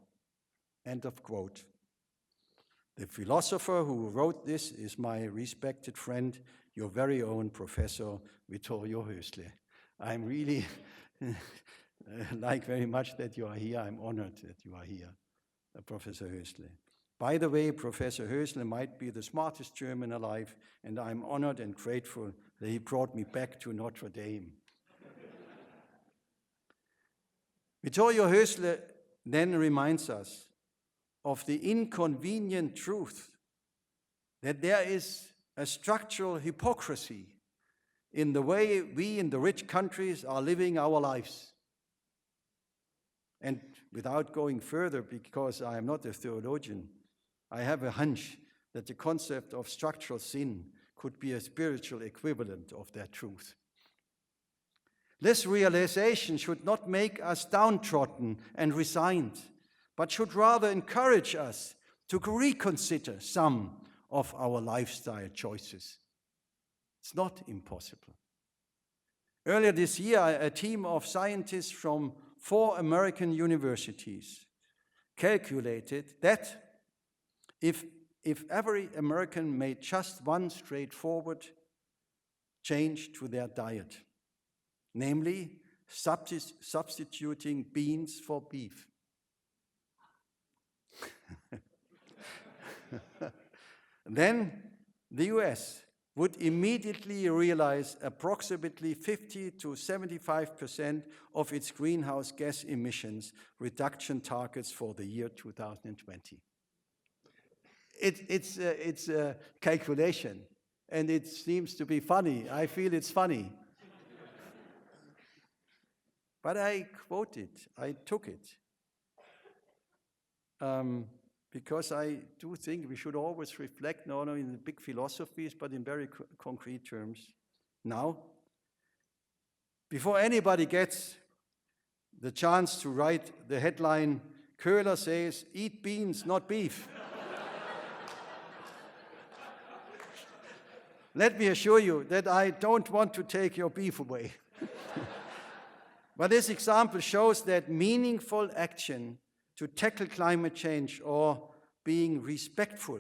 End of quote. The philosopher who wrote this is my respected friend, your very own Professor Vittorio Hösle. I'm really like very much that you are here. I'm honored that you are here, Professor Hösle. By the way, Professor Hösle might be the smartest German alive, and I'm honored and grateful that he brought me back to Notre Dame. Vittorio Hösle then reminds us of the inconvenient truth that there is a structural hypocrisy in the way we in the rich countries are living our lives. And without going further, because I am not a theologian, I have a hunch that the concept of structural sin could be a spiritual equivalent of that truth. This realization should not make us downtrodden and resigned, but should rather encourage us to reconsider some of our lifestyle choices. It's not impossible. Earlier this year, a team of scientists from 4 American universities calculated that if every American made just one straightforward change to their diet, namely substituting beans for beef, then the US would immediately realize approximately 50 to 75% of its greenhouse gas emissions reduction targets for the year 2020. It's a calculation, and it seems to be funny. I feel it's funny. But I quote it, I took it. Because I do think we should always reflect not only in the big philosophies, but in very concrete terms. Now, before anybody gets the chance to write the headline, Koehler says, eat beans, not beef. Let me assure you that I don't want to take your beef away. But this example shows that meaningful action to tackle climate change or being respectful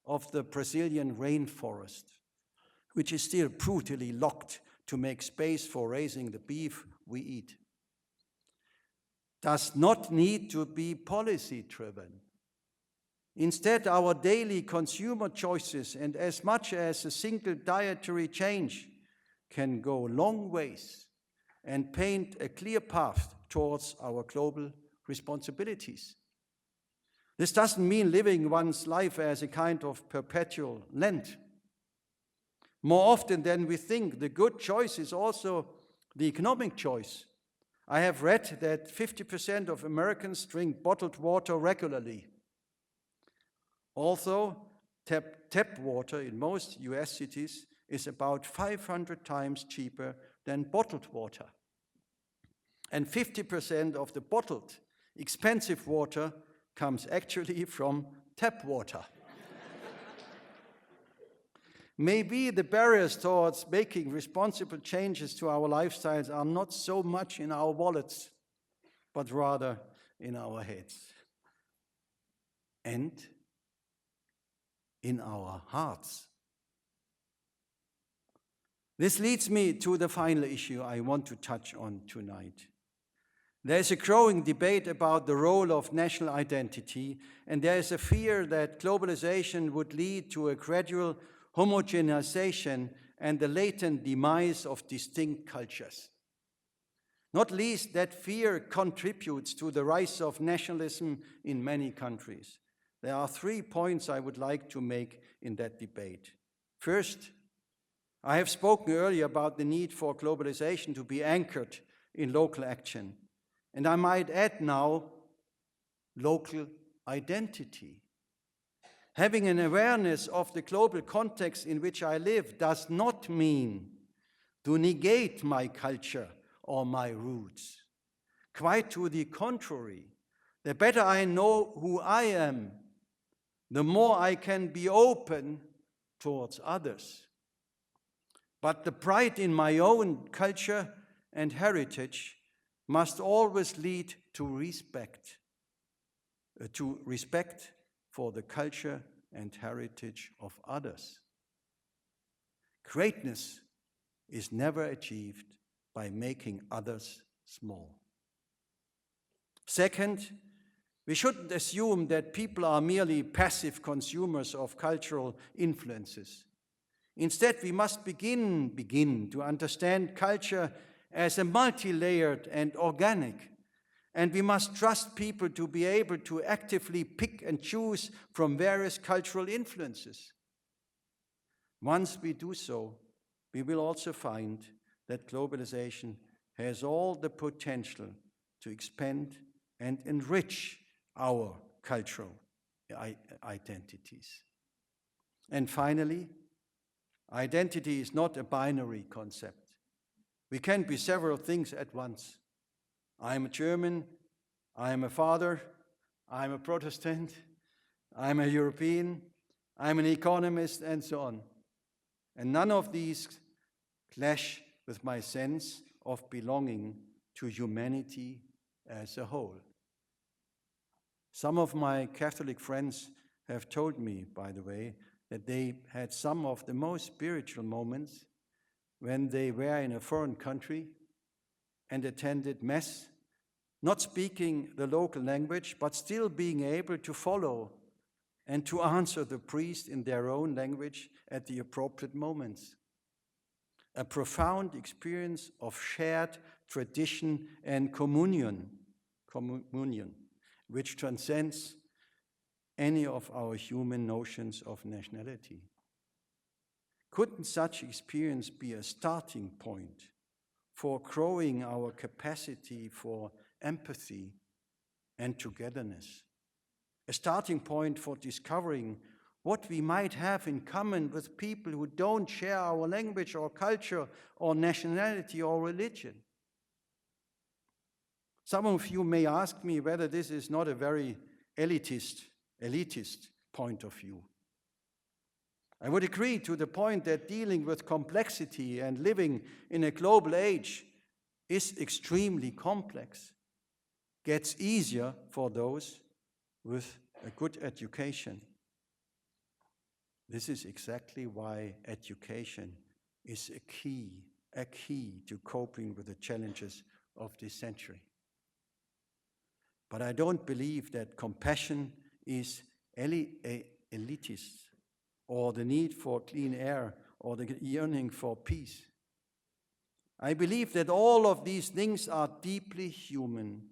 of the Brazilian rainforest, which is still brutally locked to make space for raising the beef we eat, does not need to be policy-driven. Instead, our daily consumer choices and as much as a single dietary change can go long ways and paint a clear path towards our global responsibilities. This doesn't mean living one's life as a kind of perpetual Lent. More often than we think, the good choice is also the economic choice. I have read that 50% of Americans drink bottled water regularly. Also, tap water in most US cities is about 500 times cheaper than bottled water. And 50% of the bottled, expensive water comes actually from tap water. Maybe the barriers towards making responsible changes to our lifestyles are not so much in our wallets, but rather in our heads and in our hearts. This leads me to the final issue I want to touch on tonight. There is a growing debate about the role of national identity, and there is a fear that globalization would lead to a gradual homogenization and the latent demise of distinct cultures. Not least, that fear contributes to the rise of nationalism in many countries. There are 3 points I would like to make in that debate. First, I have spoken earlier about the need for globalization to be anchored in local action. And I might add now, local identity. Having an awareness of the global context in which I live does not mean to negate my culture or my roots. Quite to the contrary, the better I know who I am, the more I can be open towards others. But the pride in my own culture and heritage must always lead to respect for the culture and heritage of others. Greatness is never achieved by making others small. Second, we shouldn't assume that people are merely passive consumers of cultural influences. Instead, we must begin to understand culture as a multi-layered and organic, and we must trust people to be able to actively pick and choose from various cultural influences. Once we do so, we will also find that globalization has all the potential to expand and enrich our cultural identities. And finally, identity is not a binary concept. We can be several things at once. I'm a German, I'm a father, I'm a Protestant, I'm a European, I'm an economist, and so on. And none of these clash with my sense of belonging to humanity as a whole. Some of my Catholic friends have told me, by the way, that they had some of the most spiritual moments when they were in a foreign country and attended Mass, not speaking the local language, but still being able to follow and to answer the priest in their own language at the appropriate moments. A profound experience of shared tradition and communion, which transcends any of our human notions of nationality. Couldn't such experience be a starting point for growing our capacity for empathy and togetherness? A starting point for discovering what we might have in common with people who don't share our language or culture or nationality or religion. Some of you may ask me whether this is not a very elitist point of view. I would agree to the point that dealing with complexity and living in a global age is extremely complex. Gets easier for those with a good education. This is exactly why education is a key to coping with the challenges of this century. But I don't believe that compassion is elitist, or the need for clean air, or the yearning for peace. I believe that all of these things are deeply human.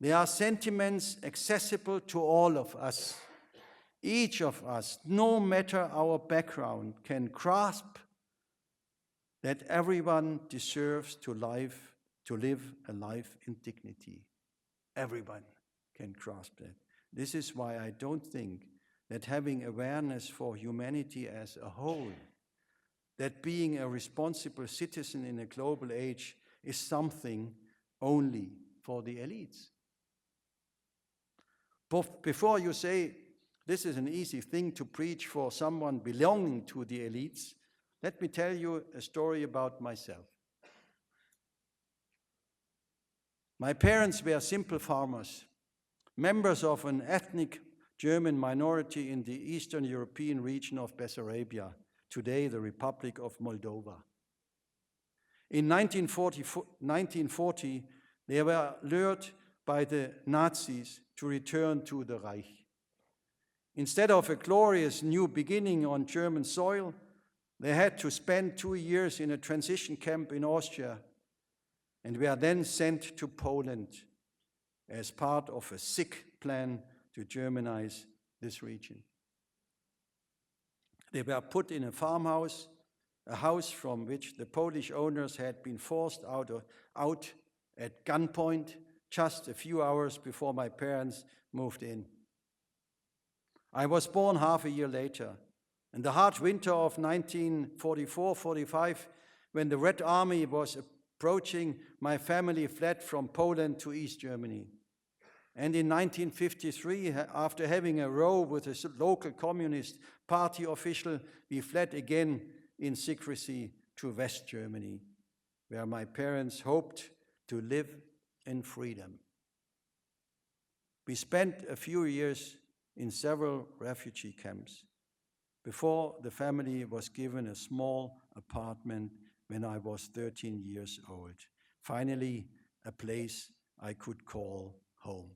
They are sentiments accessible to all of us. Each of us, no matter our background, can grasp that everyone deserves to live a life in dignity. Everyone can grasp that. This is why I don't think that having awareness for humanity as a whole, that being a responsible citizen in a global age is something only for the elites. Before you say this is an easy thing to preach for someone belonging to the elites, let me tell you a story about myself. My parents were simple farmers, members of an ethnic German minority in the Eastern European region of Bessarabia, today the Republic of Moldova. In 1940, they were lured by the Nazis to return to the Reich. Instead of a glorious new beginning on German soil, they had to spend 2 years in a transition camp in Austria and were then sent to Poland as part of a sick plan to Germanize this region. They were put in a farmhouse, a house from which the Polish owners had been forced out at gunpoint just a few hours before my parents moved in. I was born half a year later, in the hard winter of 1944-45, when the Red Army was approaching, my family fled from Poland to East Germany. And in 1953, after having a row with a local Communist Party official, we fled again in secrecy to West Germany, where my parents hoped to live in freedom. We spent a few years in several refugee camps, before the family was given a small apartment when I was 13 years old. Finally, a place I could call home.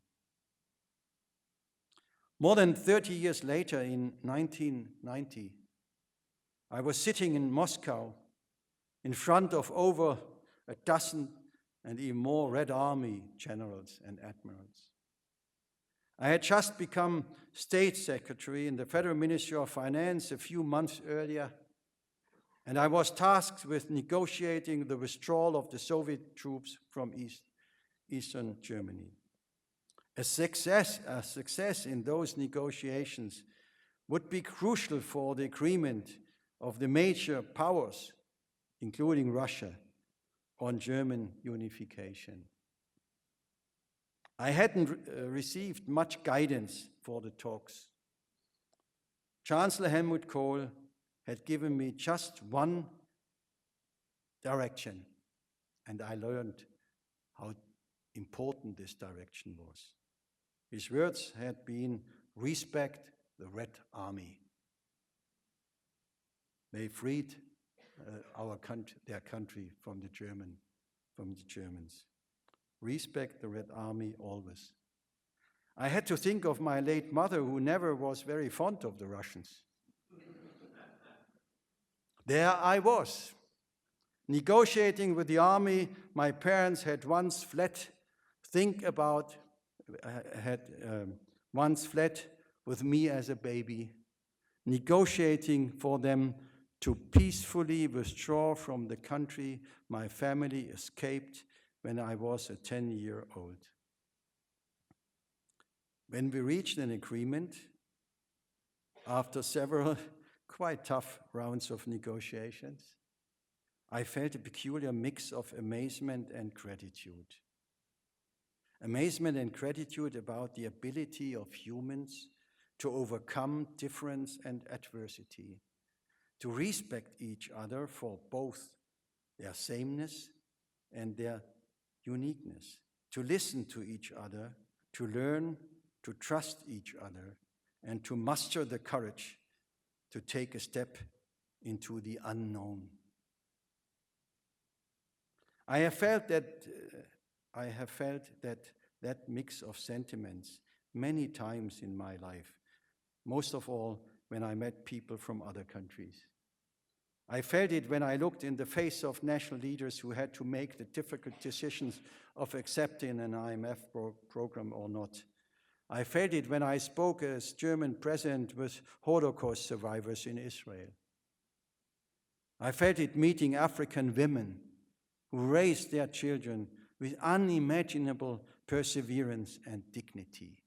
More than 30 years later, in 1990, I was sitting in Moscow in front of over a dozen and even more Red Army generals and admirals. I had just become State Secretary in the Federal Ministry of Finance a few months earlier, and I was tasked with negotiating the withdrawal of the Soviet troops from Eastern Germany. A success in those negotiations would be crucial for the agreement of the major powers, including Russia, on German unification. I hadn't received much guidance for the talks. Chancellor Helmut Kohl had given me just one direction, and I learned how important this direction was. His words had been, respect the Red Army. They freed their country from the Germans. Respect the Red Army always. I had to think of my late mother, who never was very fond of the Russians. There I was, negotiating with the army my parents had once fled. Once fled with me as a baby, negotiating for them to peacefully withdraw from the country my family escaped when I was a 10-year-old. When we reached an agreement, after several quite tough rounds of negotiations, I felt a peculiar mix of amazement and gratitude. Amazement and gratitude about the ability of humans to overcome difference and adversity, to respect each other for both their sameness and their uniqueness, to listen to each other, to learn, to trust each other, and to muster the courage to take a step into the unknown. I have felt that mix of sentiments many times in my life, most of all when I met people from other countries. I felt it when I looked in the face of national leaders who had to make the difficult decisions of accepting an IMF program or not. I felt it when I spoke as German president with Holocaust survivors in Israel. I felt it meeting African women who raised their children with unimaginable perseverance and dignity,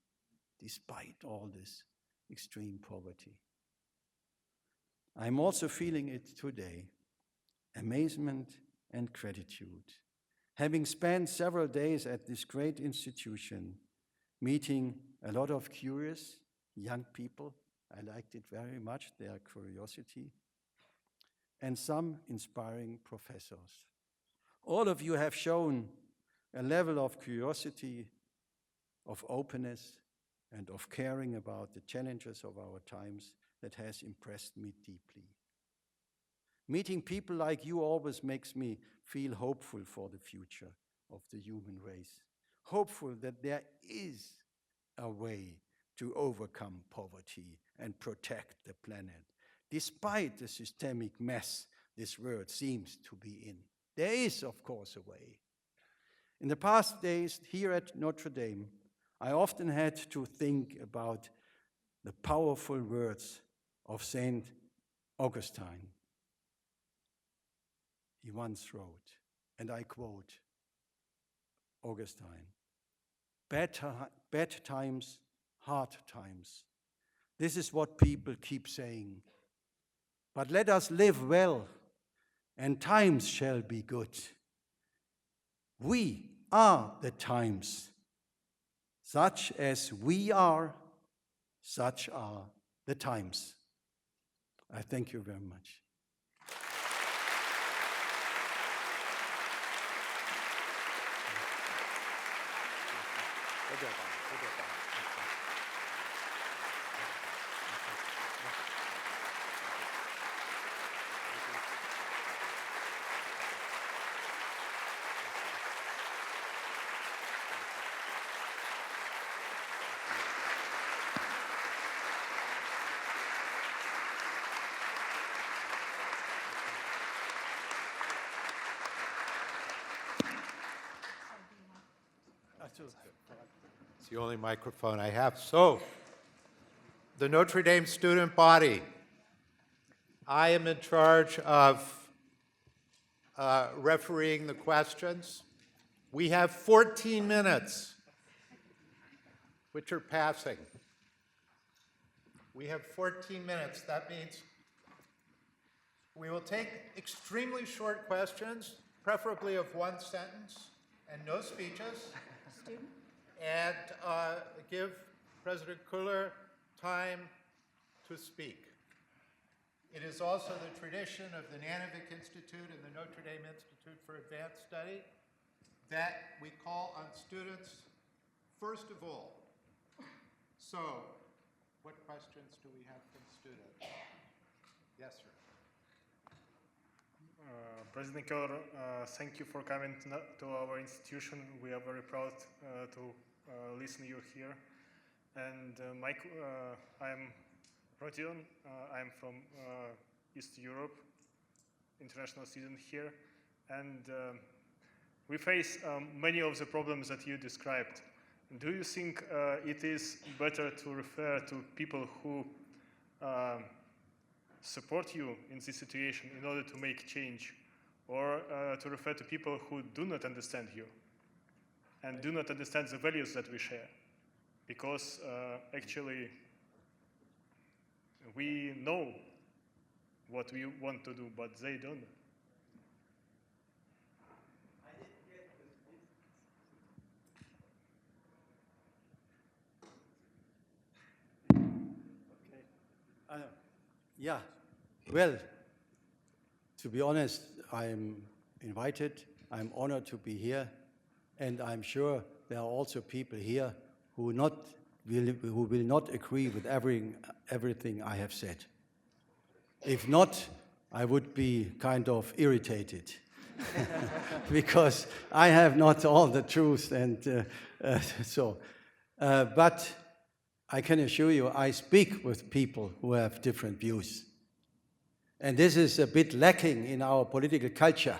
despite all this extreme poverty. I'm also feeling it today, amazement and gratitude. Having spent several days at this great institution, meeting a lot of curious young people, I liked it very much, their curiosity, and some inspiring professors. All of you have shown a level of curiosity, of openness, and of caring about the challenges of our times that has impressed me deeply. Meeting people like you always makes me feel hopeful for the future of the human race, hopeful that there is a way to overcome poverty and protect the planet, despite the systemic mess this world seems to be in. There is, of course, a way. In the past days here at Notre Dame, I often had to think about the powerful words of Saint Augustine. He once wrote, and I quote Augustine, bad times, hard times. This is what people keep saying. But let us live well, and times shall be good. We are the times. Such as we are, such are the times. I thank you very much. It's the only microphone I have. So, the Notre Dame student body. I am in charge of refereeing the questions. We have 14 minutes, which are passing. We have 14 minutes. That means we will take extremely short questions, preferably of one sentence, and no speeches, and give President Koehler time to speak. It is also the tradition of the Nanovic Institute and the Notre Dame Institute for Advanced Study that we call on students first of all. So, what questions do we have from students? Yes, sir. President Koehler, thank you for coming to our institution. We are very proud to listen to you here. And I'm Rodion. I'm from East Europe, international student here. And we face many of the problems that you described. Do you think it is better to refer to people who support you in this situation in order to make change, or to refer to people who do not understand you and do not understand the values that we share? Because actually, we know what we want to do, but they don't. Yeah, well, to be honest, I'm invited, I'm honored to be here, and I'm sure there are also people here who will not agree with everything I have said. If not, I would be kind of irritated because I have not all the truth, and but I can assure you, I speak with people who have different views. And this is a bit lacking in our political culture.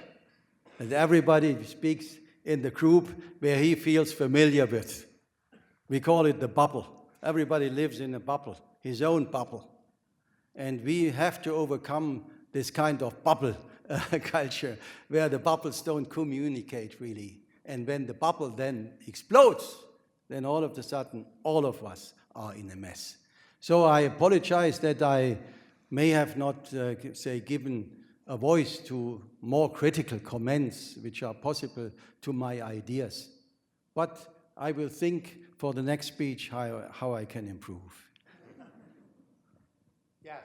And everybody speaks in the group where he feels familiar with. We call it the bubble. Everybody lives in a bubble, his own bubble. And we have to overcome this kind of bubble culture where the bubbles don't communicate really. And when the bubble then explodes, then all of a sudden, all of us are in a mess. So I apologize that I may have not, given a voice to more critical comments which are possible to my ideas. But I will think for the next speech how I can improve. Yes.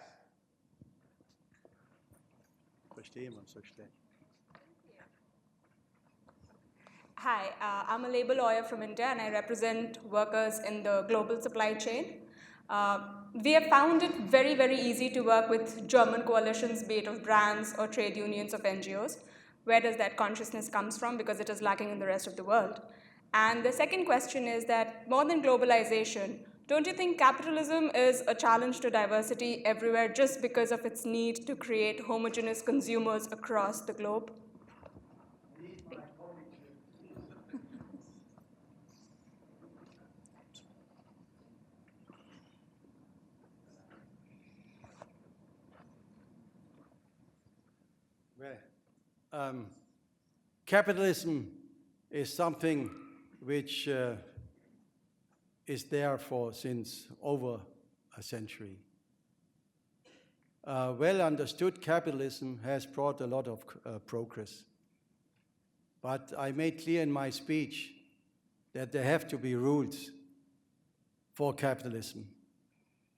Hi, I'm a labor lawyer from India, and I represent workers in the global supply chain. We have found it very, very easy to work with German coalitions, be it of brands or trade unions of NGOs. Where does that consciousness come from? Because it is lacking in the rest of the world. And the second question is that more than globalization, don't you think capitalism is a challenge to diversity everywhere just because of its need to create homogeneous consumers across the globe? Capitalism is something which is there since over a century. Well understood capitalism has brought a lot of progress. But I made clear in my speech that there have to be rules for capitalism.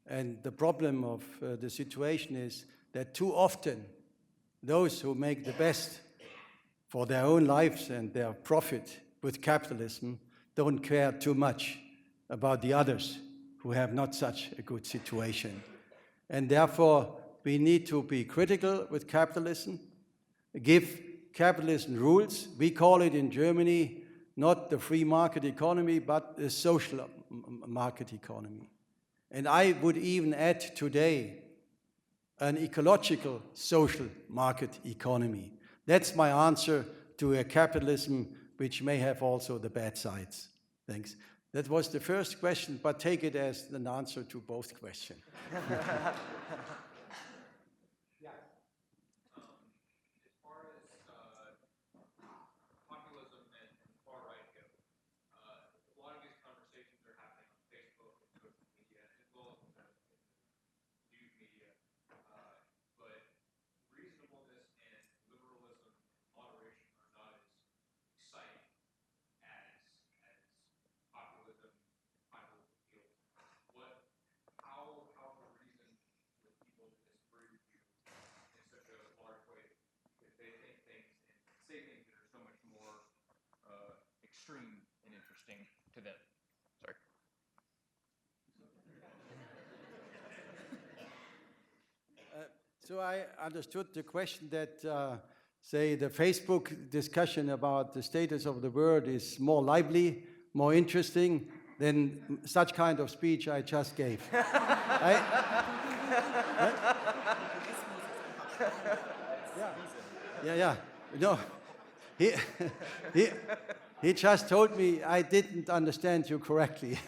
And the problem of the situation is that too often those who make the best for their own lives and their profit with capitalism don't care too much about the others who have not such a good situation. And therefore, we need to be critical with capitalism, give capitalism rules. We call it in Germany not the free market economy, but the social market economy. And I would even add today an ecological social market economy. That's my answer to a capitalism which may have also the bad sides. Thanks. That was the first question, but take it as an answer to both questions. Populism and far right go. A lot of these conversations are happening on Facebook and social media, as well as in the news media. But reasonableness and liberalism and moderation are not as exciting as populism feels. How to reason with people that disagree with you in such a large way, because they think things and say things that are so much more extreme and interesting to them. Sorry. So I understood the question that, say, the Facebook discussion about the status of the world is more lively, more interesting than such kind of speech I just gave. Yeah. No, he just told me I didn't understand you correctly.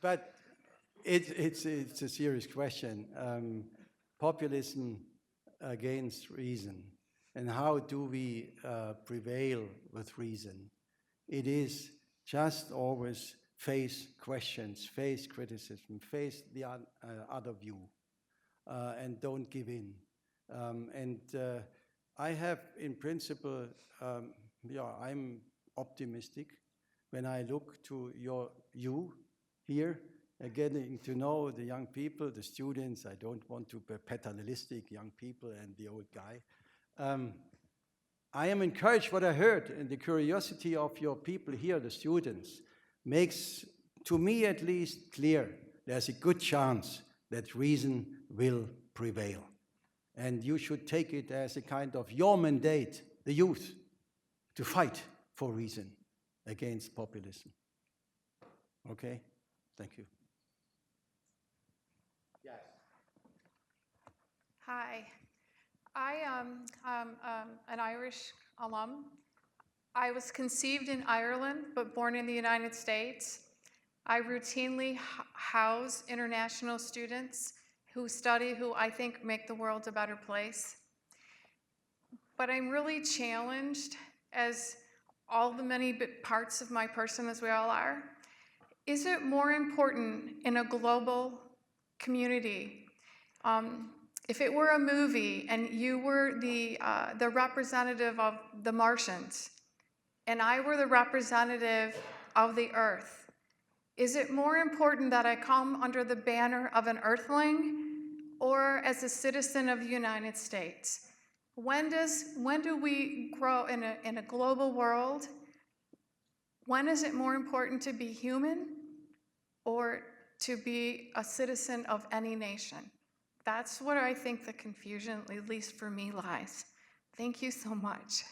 But it's a serious question. Populism against reason. And how do we prevail with reason? It is just always face questions, face criticism, face the other view, and don't give in. I have, in principle, I'm optimistic when I look to you here, getting to know the young people, the students. I don't want to be paternalistic, young people and the old guy. I am encouraged what I heard, and the curiosity of your people here, the students, makes, to me at least, clear there's a good chance that reason will prevail. And you should take it as a kind of your mandate, the youth, to fight for reason against populism. Okay? Thank you. Yes. Hi. I am an Irish alum. I was conceived in Ireland, but born in the United States. I routinely house international students who I think make the world a better place. But I'm really challenged, as all the many parts of my person, as we all are. Is it more important in a global community? If it were a movie and you were the representative of the Martians and I were the representative of the Earth, is it more important that I come under the banner of an Earthling or as a citizen of the United States? When do we grow in a global world? When is it more important to be human or to be a citizen of any nation? That's where I think the confusion, at least for me, lies. Thank you so much.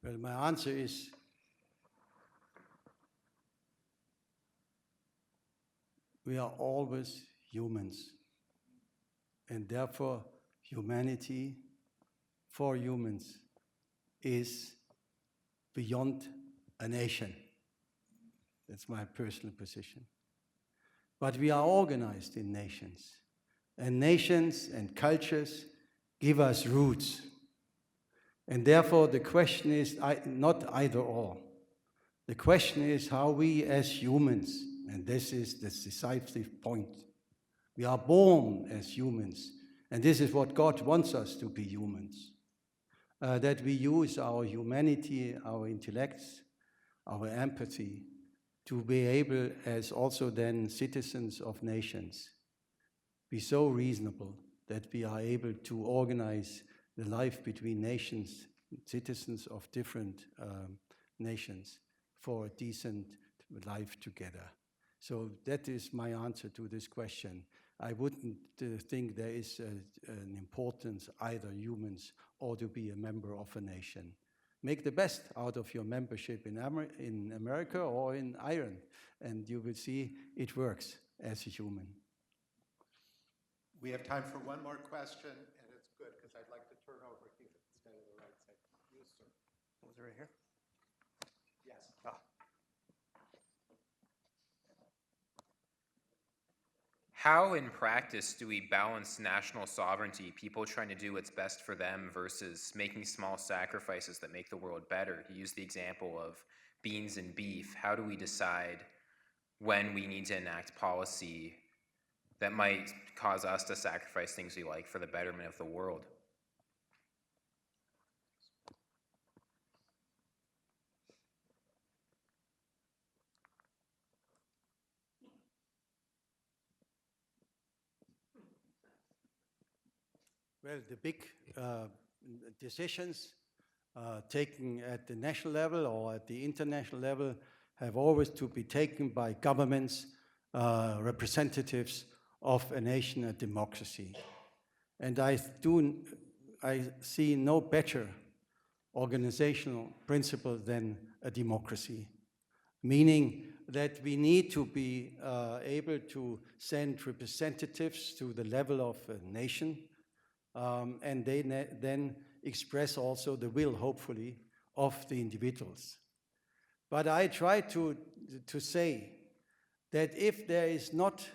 Well, my answer is we are always humans, and therefore humanity for humans is beyond a nation. That's my personal position. But we are organized in nations, and nations and cultures give us roots. And therefore the question is not either or. The question is how we as humans, and this is the decisive point, we are born as humans, and this is what God wants us to be humans, that we use our humanity, our intellects, our empathy, to be able, as also then citizens of nations, be so reasonable that we are able to organize the life between nations, citizens of different nations, for a decent life together. So that is my answer to this question. I wouldn't think there is an importance either humans or to be a member of a nation. Make the best out of your membership in America or in Ireland, and you will see it works as a human. We have time for one more question, and it's good because I'd like to turn over here instead of the right side. You, sir. Was it right here? Yes. How, in practice, do we balance national sovereignty, people trying to do what's best for them versus making small sacrifices that make the world better? You used the example of beans and beef. How do we decide when we need to enact policy that might cause us to sacrifice things we like for the betterment of the world? Well, the big decisions taken at the national level or at the international level have always to be taken by governments, representatives of a nation, a democracy. And I see no better organizational principle than a democracy, meaning that we need to be able to send representatives to the level of a nation, and they then express also the will, hopefully, of the individuals. But I try to say that if there is not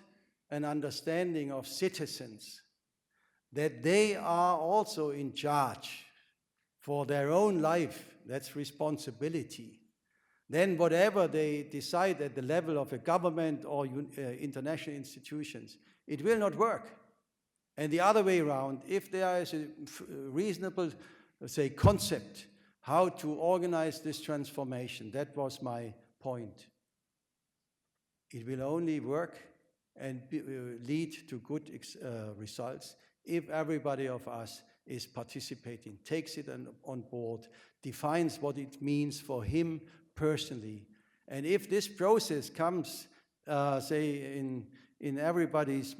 an understanding of citizens, that they are also in charge for their own life, that's responsibility, then whatever they decide at the level of a government or international institutions, it will not work. And the other way around, if there is a reasonable, say, concept how to organize this transformation, that was my point. It will only work and lead to good results if everybody of us is participating, takes it on board, defines what it means for him personally. And if this process comes, say, in everybody's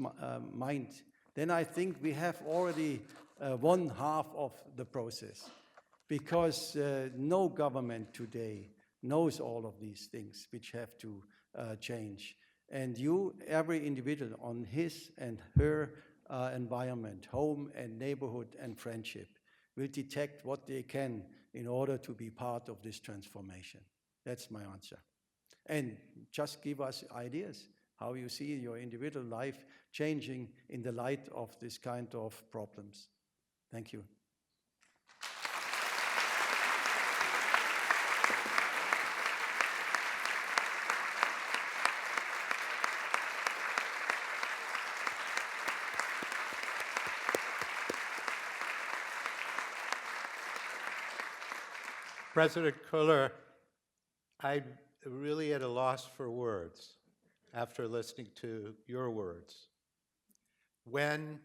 mind, then I think we have already one half of the process, because no government today knows all of these things which have to change. And every individual on his and her environment, home and neighborhood and friendship, will detect what they can in order to be part of this transformation. That's my answer. And just give us ideas how you see your individual life changing in the light of this kind of problems. Thank you. President Koehler, I'm really at a loss for words after listening to your words. When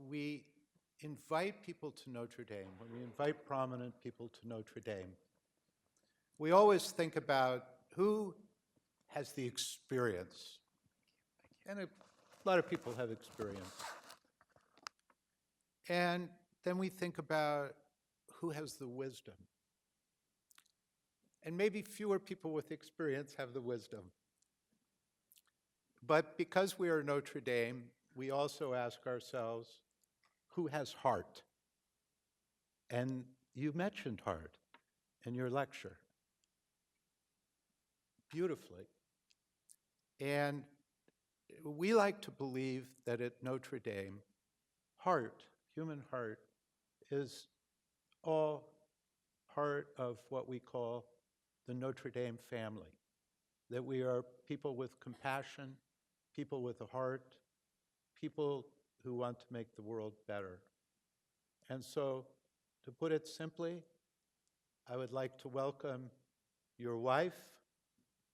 we invite people to Notre Dame, when we invite prominent people to Notre Dame, we always think about who has the experience. And a lot of people have experience. And then we think about who has the wisdom. And maybe fewer people with experience have the wisdom. But because we are Notre Dame, we also ask ourselves, who has heart? And you mentioned heart in your lecture beautifully. And we like to believe that at Notre Dame, heart, human heart, is all part of what we call the Notre Dame family, that we are people with compassion, people with a heart, people who want to make the world better. And so, to put it simply, I would like to welcome your wife,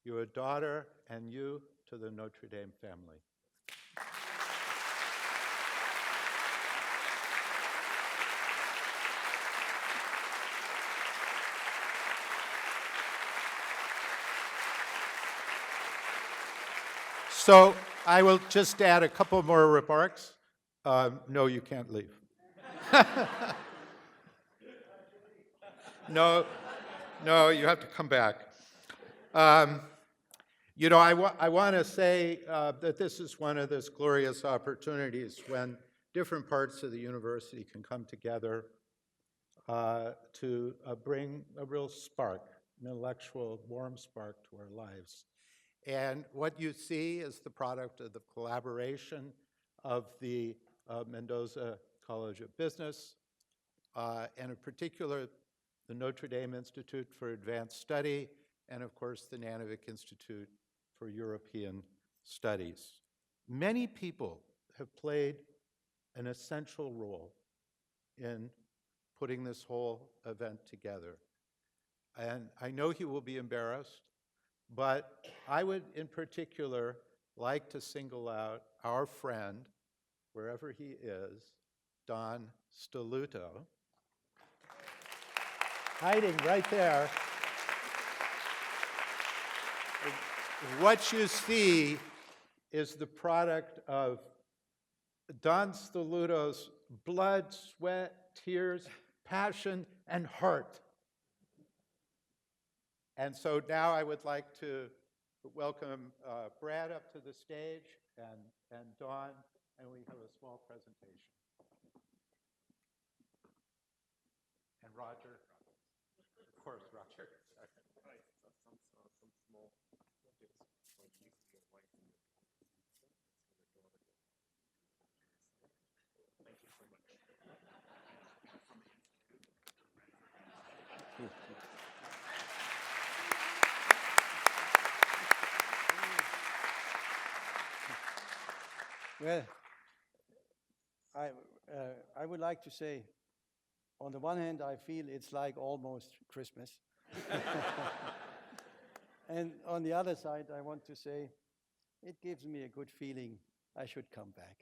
your daughter, and you to the Notre Dame family. So I will just add a couple more remarks. No, you can't leave. No, you have to come back. You know, I want to say that this is one of those glorious opportunities when different parts of the university can come together to bring a real spark, an intellectual, warm spark to our lives. And what you see is the product of the collaboration of the Mendoza College of Business, and in particular, the Notre Dame Institute for Advanced Study, and of course, the Nanovic Institute for European Studies. Many people have played an essential role in putting this whole event together. And I know he will be embarrassed, but I would in particular like to single out our friend, wherever he is, Don Stoluto, hiding right there. What you see is the product of Don Stoluto's blood, sweat, tears, passion, and heart. And so now I would like to welcome Brad up to the stage and Dawn, and we have a small presentation. And Roger, of course, Roger. Well, I would like to say, on the one hand, I feel it's like almost Christmas. And on the other side, I want to say, it gives me a good feeling I should come back.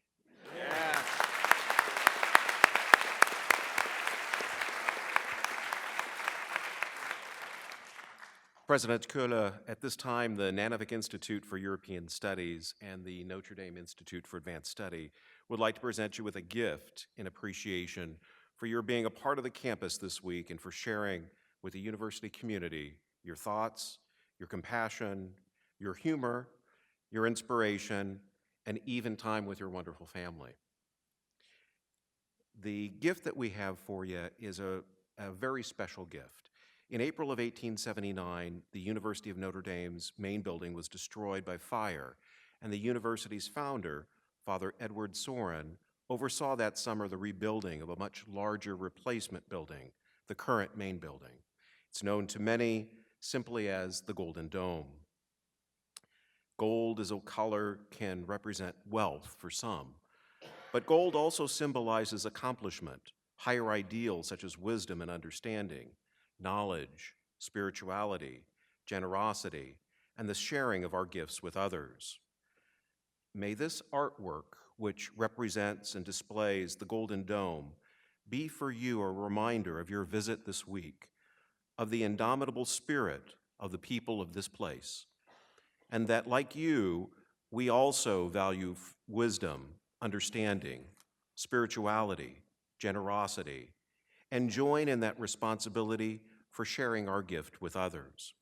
President Koehler, at this time, the Nanovic Institute for European Studies and the Notre Dame Institute for Advanced Study would like to present you with a gift in appreciation for your being a part of the campus this week and for sharing with the university community your thoughts, your compassion, your humor, your inspiration, and even time with your wonderful family. The gift that we have for you is a very special gift. In April of 1879, the University of Notre Dame's main building was destroyed by fire, and the university's founder, Father Edward Sorin, oversaw that summer the rebuilding of a much larger replacement building, the current main building. It's known to many simply as the Golden Dome. Gold as a color can represent wealth for some, but gold also symbolizes accomplishment, higher ideals such as wisdom and understanding, knowledge, spirituality, generosity, and the sharing of our gifts with others. May this artwork, which represents and displays the Golden Dome, be for you a reminder of your visit this week, of the indomitable spirit of the people of this place, and that, like you, we also value wisdom, understanding, spirituality, generosity, and join in that responsibility for sharing our gift with others.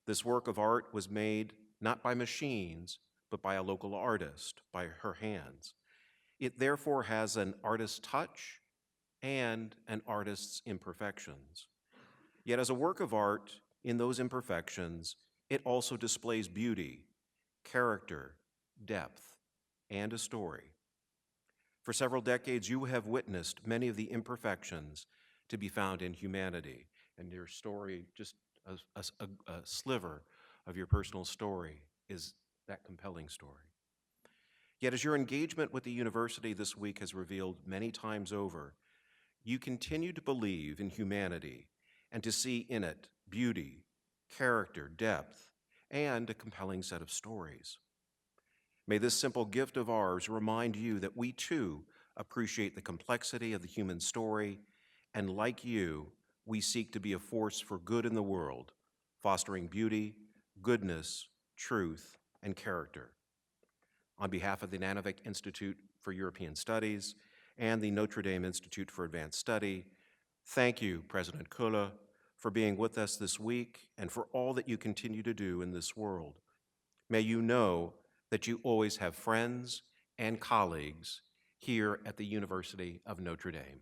This work of art was made not by machines, but by a local artist, by her hands. It therefore has an artist's touch and an artist's imperfections. Yet as a work of art, in those imperfections, it also displays beauty, character, depth, and a story. For several decades, you have witnessed many of the imperfections to be found in humanity, and your story, just a sliver of your personal story, is that compelling story. Yet as your engagement with the university this week has revealed many times over, you continue to believe in humanity and to see in it beauty, character, depth, and a compelling set of stories. May this simple gift of ours remind you that we too appreciate the complexity of the human story, and like you, we seek to be a force for good in the world, fostering beauty, goodness, truth, and character. On behalf of the Nanovic Institute for European Studies and the Notre Dame Institute for Advanced Study, thank you, President Koehler, for being with us this week and for all that you continue to do in this world. may you know that you always have friends and colleagues here at the University of Notre Dame.